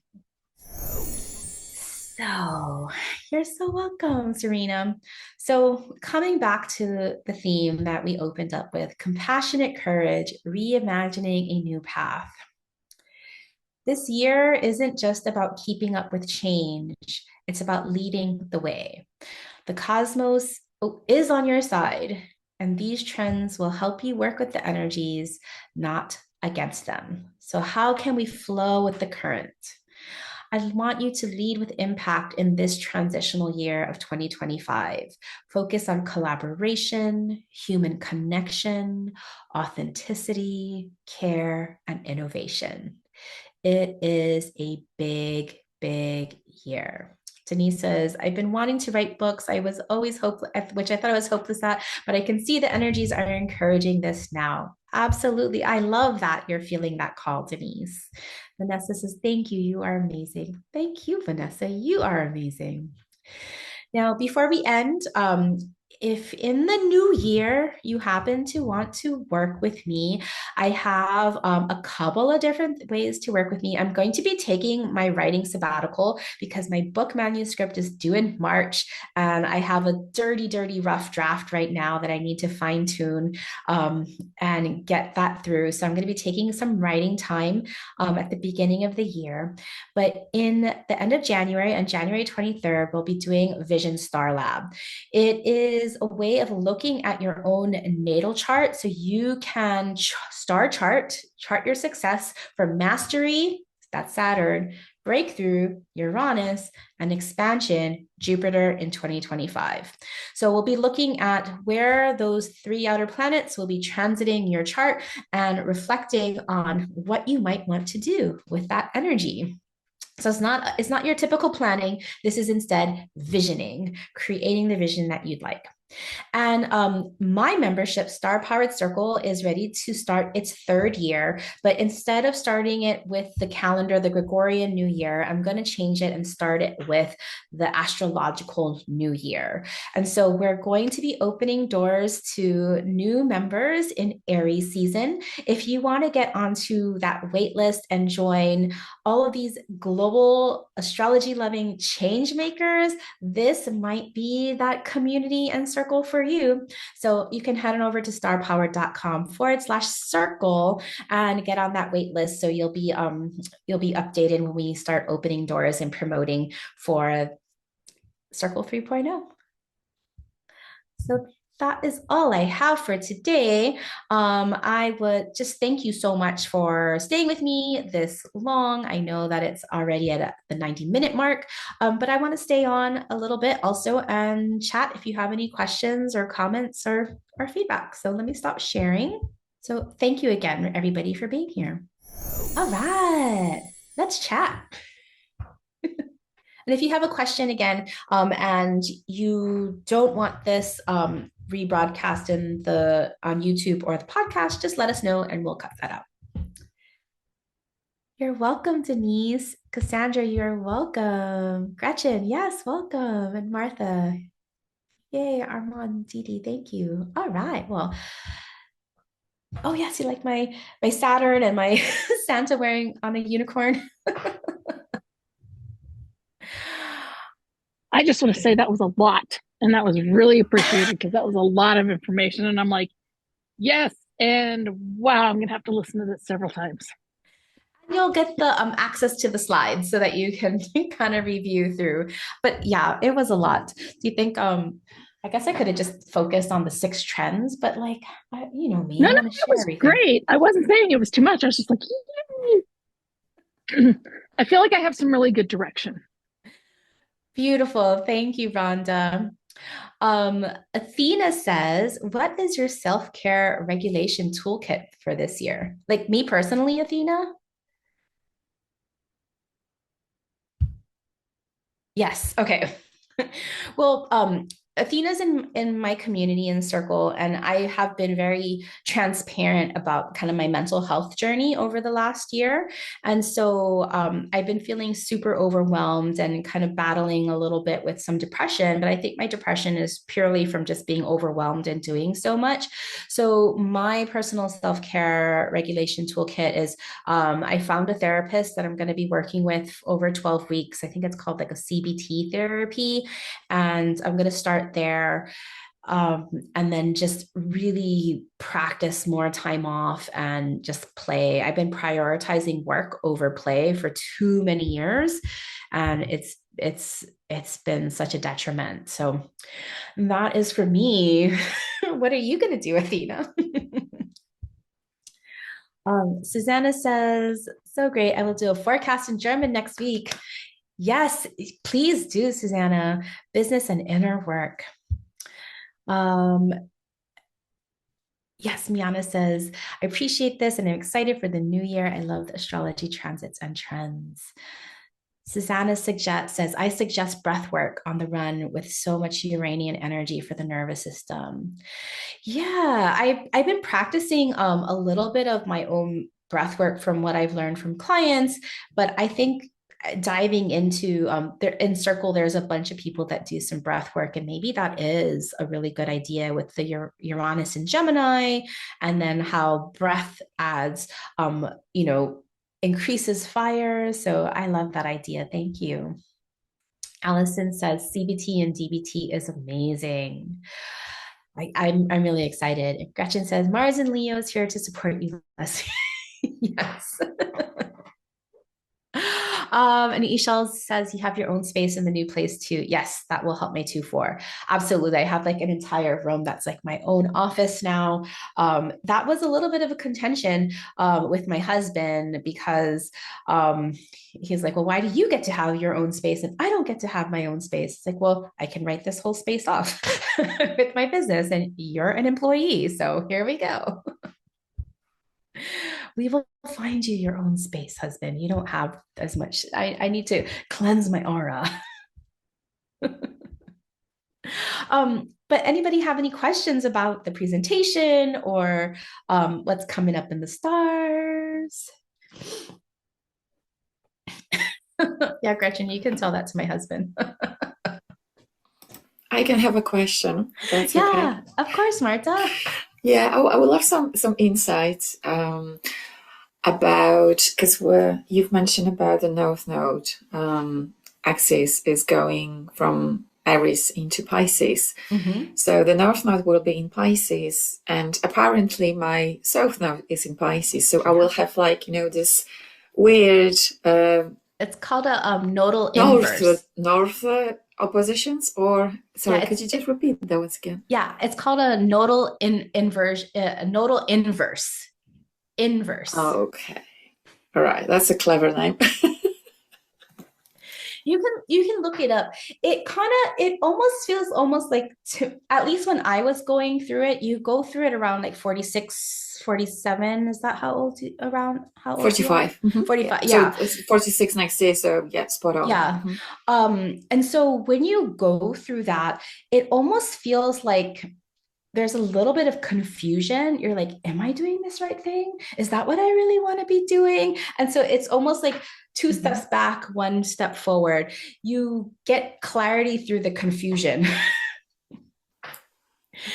So, you're so welcome, Serena. So, coming back to the theme that we opened up with, compassionate courage, reimagining a new path. This year isn't just about keeping up with change, it's about leading the way. The cosmos is on your side, and these trends will help you work with the energies, not against them. So, how can we flow with the current? I want you to lead with impact in this transitional year of 2025. Focus on collaboration, human connection, authenticity, care, and innovation. It is a big, big year. Denise says, I've been wanting to write books. I was always hopeless, which I thought I was hopeless at, but I can see the energies are encouraging this now. Absolutely. I love that you're feeling that call, Denise. Vanessa says, thank you. You are amazing. Thank you, Vanessa. You are amazing. Now, before we end, if in the new year you happen to want to work with me, I have a couple of different ways to work with me. I'm going to be taking my writing sabbatical because my book manuscript is due in March, and I have a dirty, dirty, rough draft right now that I need to fine tune and get that through. So I'm going to be taking some writing time at the beginning of the year. But in the end of January, on January 23rd, we'll be doing Vision Star Lab. It is is a way of looking at your own natal chart so you can star chart your success for mastery, that's Saturn, breakthrough, Uranus, and expansion, Jupiter in 2025. So we'll be looking at where those three outer planets will be transiting your chart and reflecting on what you might want to do with that energy. So it's not your typical planning. This is instead visioning, creating the vision that you'd like. And my membership, Star Powered Circle, is ready to start its third year. But instead of starting it with the calendar, the Gregorian New Year, I'm going to change it and start it with the astrological New Year. And so we're going to be opening doors to new members in Aries season. If you want to get onto that wait list and join all of these global astrology loving change makers, this might be that community and circle for you. So you can head on over to starpowered.com/circle and get on that wait list. So you'll be updated when we start opening doors and promoting for Circle 3.0. So that is all I have for today. I would just thank you so much for staying with me this long. I know that it's already at the 90-minute mark, but I want to stay on a little bit also and chat if you have any questions or comments or feedback. So let me stop sharing. So thank you again, everybody, for being here. All right, let's chat. And if you have a question again, and you don't want this rebroadcast on YouTube or the podcast, just let us know and we'll cut that out. You're welcome, Denise. Cassandra, you're welcome. Gretchen, yes, welcome. And Martha. Yay, Armand, Didi, thank you. All right. Well, oh yes, you like my Saturn and my Santa wearing on a unicorn. I just want to say that was a lot. And that was really appreciated because that was a lot of information. And I'm like, yes. And wow, I'm going to have to listen to this several times. You'll get the access to the slides so that you can kind of review through. But yeah, it was a lot. Do you think I guess I could have just focused on the 6 trends, but like you know me, No, I no, want to it share was everything. great. I wasn't saying it was too much. I was just like, yay. I feel like I have some really good direction. Beautiful. Thank you, Rhonda. Athena says, what is your self-care regulation toolkit for this year? Like me personally, Athena? Yes. Okay. Well, Athena's in my community and circle, and I have been very transparent about kind of my mental health journey over the last year. And so I've been feeling super overwhelmed and kind of battling a little bit with some depression, but I think my depression is purely from just being overwhelmed and doing so much. So my personal self-care regulation toolkit is I found a therapist that I'm going to be working with over 12 weeks. I think it's called like a CBT therapy. And I'm going to start there and then just really practice more time off and just play. I've been prioritizing work over play for too many years, and it's been such a detriment. So that is for me. What are you going to do, Athena? Susanna says, so great. I will do a forecast in German next week. Yes, please do, Susanna. Business and inner work. Um, yes, Miana says, I appreciate this and I'm excited for the new year. I love the astrology transits and trends. Susanna says, I suggest breath work on the run with so much Uranian energy for the nervous system. Yeah, I've been practicing a little bit of my own breath work from what I've learned from clients, but I think diving into there in circle, there's a bunch of people that do some breath work, and maybe that is a really good idea with the Uranus and Gemini, and then how breath adds, you know, increases fire. So I love that idea. Thank you. Allison says CBT and DBT is amazing. I'm really excited. Gretchen says Mars and Leo is here to support you. Yes. And Ishal says you have your own space in the new place too. Yes, that will help my 2-4. Absolutely. I have like an entire room that's like my own office now. That was a little bit of a contention with my husband because he's like, well, why do you get to have your own space and I don't get to have my own space? It's like, well, I can write this whole space off with my business and you're an employee. So here we go. We will find you your own space, husband. You don't have as much. I need to cleanse my aura. But anybody have any questions about the presentation or what's coming up in the stars? Yeah, Gretchen, you can tell that to my husband. I can have a question. That's okay. Yeah, of course, Marta. Yeah, I would love some insights about, because you've mentioned about the North Node axis is going from Aries into Pisces. Mm-hmm. So the North Node will be in Pisces, and apparently my South Node is in Pisces. So I will have like, this weird It's called a nodal inverse. north oppositions, or sorry, Yeah, could you just repeat that once again? Yeah, it's called a nodal inverse. Nodal inverse. Inverse. Okay. All right. That's a clever name. You can look it up. It almost feels almost like at least when I was going through it, you go through it around like 46, 47. Is that how old 45. you are? Mm-hmm. 45, So yeah. it's 46 next year, so yeah, spot on. Yeah. Mm-hmm. And so when you go through that, it almost feels like there's a little bit of confusion. You're like, am I doing this right thing? Is that what I really want to be doing? And so it's almost like 2 Mm-hmm. steps back, 1 step forward. You get clarity through the confusion.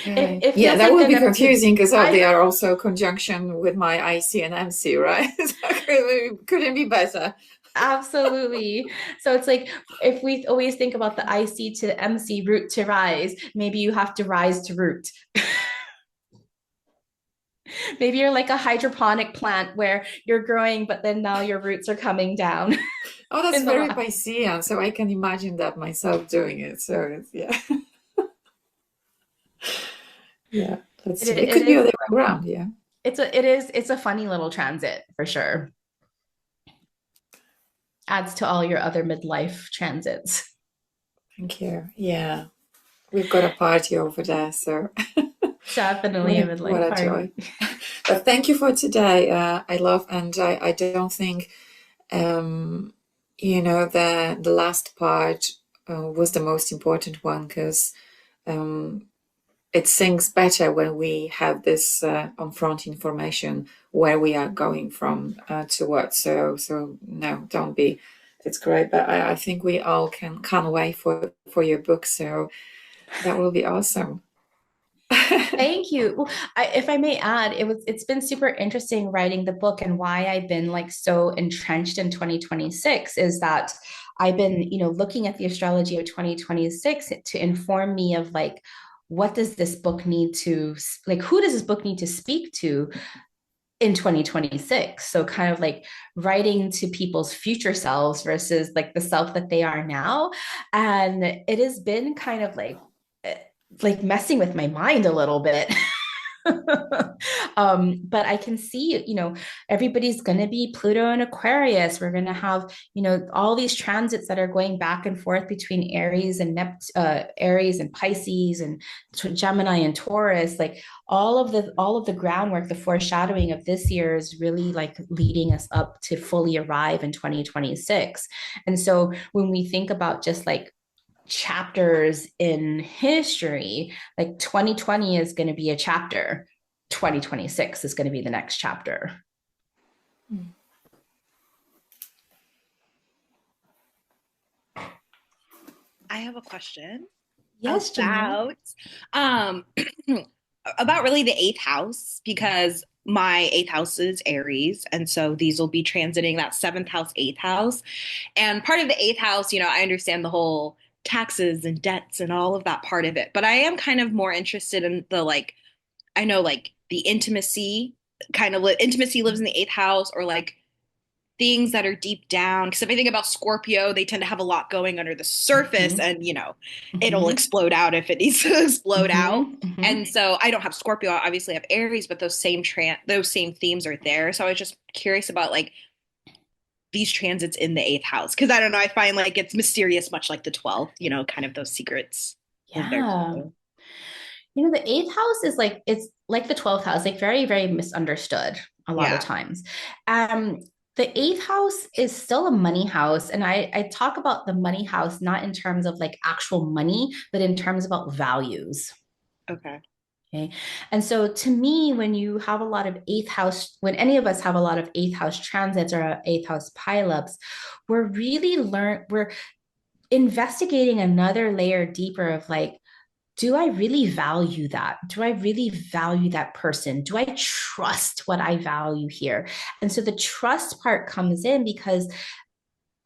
Okay. It Yeah, feels that like would be an confusing because they are also conjunction with my IC and MC, right? Couldn't be better. Absolutely. So it's like if we always think about the IC to the MC root to rise, maybe you have to rise to root. Maybe you're like a hydroponic plant where you're growing, but then now your roots are coming down. Oh, that's In the very lab. Piscean, so I can imagine that myself doing it. So yeah. Yeah, it could be the other way around, yeah. It's a funny little transit for sure. Adds to all your other midlife transits. Thank you. Yeah. We've got a party over there, so Definitely a what midlife a joy. party. But thank you for today. I love, and I don't think, the last part was the most important one because it syncs better when we have this upfront information where we are going from to what. So no, don't be. It's great, but I think we all can't wait for your book. So that will be awesome. Thank you. Well, if I may add, it's been super interesting writing the book and why I've been like so entrenched in 2026 is that I've been, looking at the astrology of 2026 to inform me of like what does this book need to like who does this book need to speak to in 2026, so kind of like writing to people's future selves versus like the self that they are now. And it has been kind of like messing with my mind a little bit. But I can see, everybody's going to be Pluto and Aquarius. We're going to have, all these transits that are going back and forth between Aries and Aries and Pisces and Gemini and Taurus. Like all of the groundwork, the foreshadowing of this year is really like leading us up to fully arrive in 2026. And so when we think about just like chapters in history, like 2020 is going to be a chapter, 2026 is going to be the next chapter. I have a question. Yes, about about really the 8th house, because my 8th house is Aries, and so these will be transiting that 7th house, 8th house. And part of the 8th house, I understand the whole taxes and debts and all of that part of it, but I am kind of more interested in the I know the intimacy, intimacy lives in the 8th house, or like things that are deep down. Because if I think about Scorpio, they tend to have a lot going under the surface, and it'll explode out if it needs to explode out. And so I don't have Scorpio, I obviously have Aries, but those same themes are there. So I was just curious about like these transits in the eighth house, because I don't know, I find like it's mysterious, much like the 12th, kind of those secrets live there Yeah. too. The eighth house is like, it's like the 12th house, like very, very misunderstood a lot of times. The eighth house is still a money house. And I talk about the money house, not in terms of like actual money, but in terms about values. Okay. Okay. And so to me, when you have a lot of eighth house, when any of us have a lot of eighth house transits or eighth house pileups, we're investigating another layer deeper of like, do I really value that? Do I really value that person? Do I trust what I value here? And so the trust part comes in because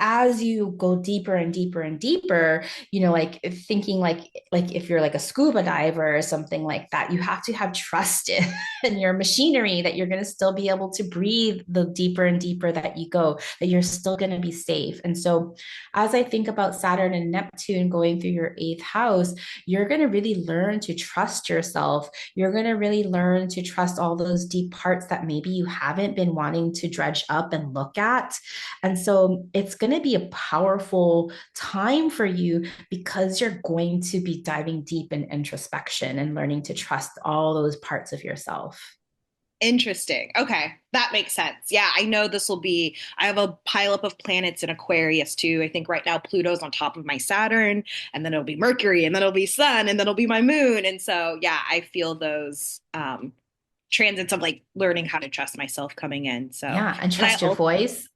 as you go deeper and deeper and deeper, like thinking like if you're like a scuba diver or something like that, you have to have trust in your machinery that you're going to still be able to breathe the deeper and deeper that you go, that you're still going to be safe. And so as I think about Saturn and Neptune going through your eighth house, you're going to really learn to trust yourself. You're going to really learn to trust all those deep parts that maybe you haven't been wanting to dredge up and look at. And so it's going to be a powerful time for you because you're going to be diving deep in introspection and learning to trust all those parts of yourself. Interesting. Okay. That makes sense. Yeah. I know I have a pileup of planets in Aquarius too. I think right now Pluto's on top of my Saturn, and then it'll be Mercury, and then it'll be Sun, and then it'll be my moon. And so, yeah, I feel those transits of like learning how to trust myself coming in. So, yeah. And trust your voice.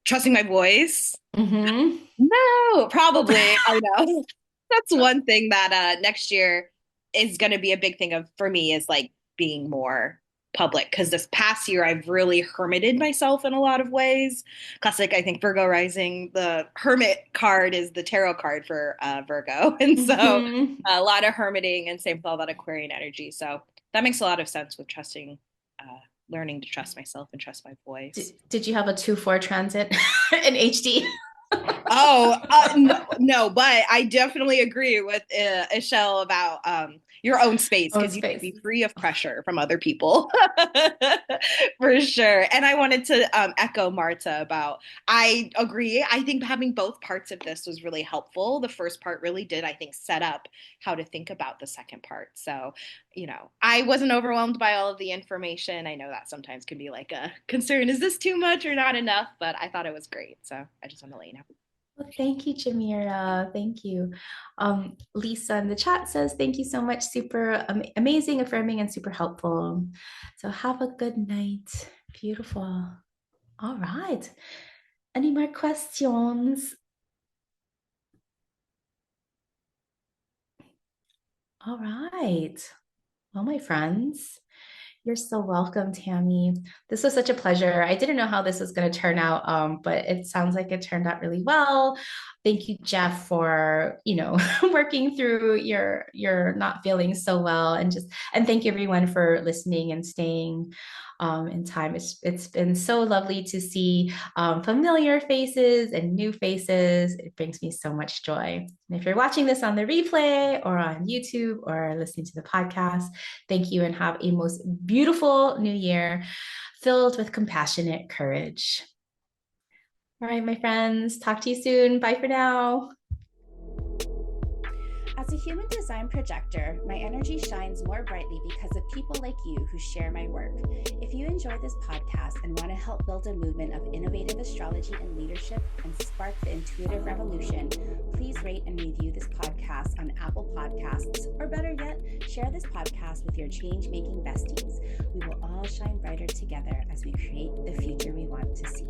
Trusting my voice? No, probably. I know. That's one thing that next year is going to be a big thing for me, is like being more public, because this past year I've really hermited myself in a lot of ways. Classic, I think Virgo rising, the hermit card is the tarot card for Virgo. And so a lot of hermiting, and same with all that Aquarian energy. So that makes a lot of sense with learning to trust myself and trust my voice. Did you have a 2-4 transit in HD? No, but I definitely agree with Ishelle about your own space, because you can be free of pressure from other people. For sure. And I wanted to echo Marta about, I agree. I think having both parts of this was really helpful. The first part really did, I think, set up how to think about the second part. So, I wasn't overwhelmed by all of the information. I know that sometimes can be like a concern. Is this too much or not enough? But I thought it was great. So I just want to let you know. Well, thank you, Jamira. Thank you. Lisa in the chat says, thank you so much. Super amazing, affirming, and super helpful. So have a good night. Beautiful. All right. Any more questions? All right. Well, my friends, you're so welcome, Tammy. This was such a pleasure. I didn't know how this was going to turn out, but it sounds like it turned out really well. Thank you, Jeff, for working through your not feeling so well, and thank you everyone for listening and staying in time. It's been so lovely to see familiar faces and new faces. It brings me so much joy. And if you're watching this on the replay or on YouTube or listening to the podcast, thank you, and have a most beautiful new year filled with compassionate courage. All right, my friends, talk to you soon. Bye for now. As a human design projector, my energy shines more brightly because of people like you who share my work. If you enjoy this podcast and want to help build a movement of innovative astrology and leadership and spark the intuitive revolution, please rate and review this podcast on Apple Podcasts, or better yet, share this podcast with your change-making besties. We will all shine brighter together as we create the future we want to see.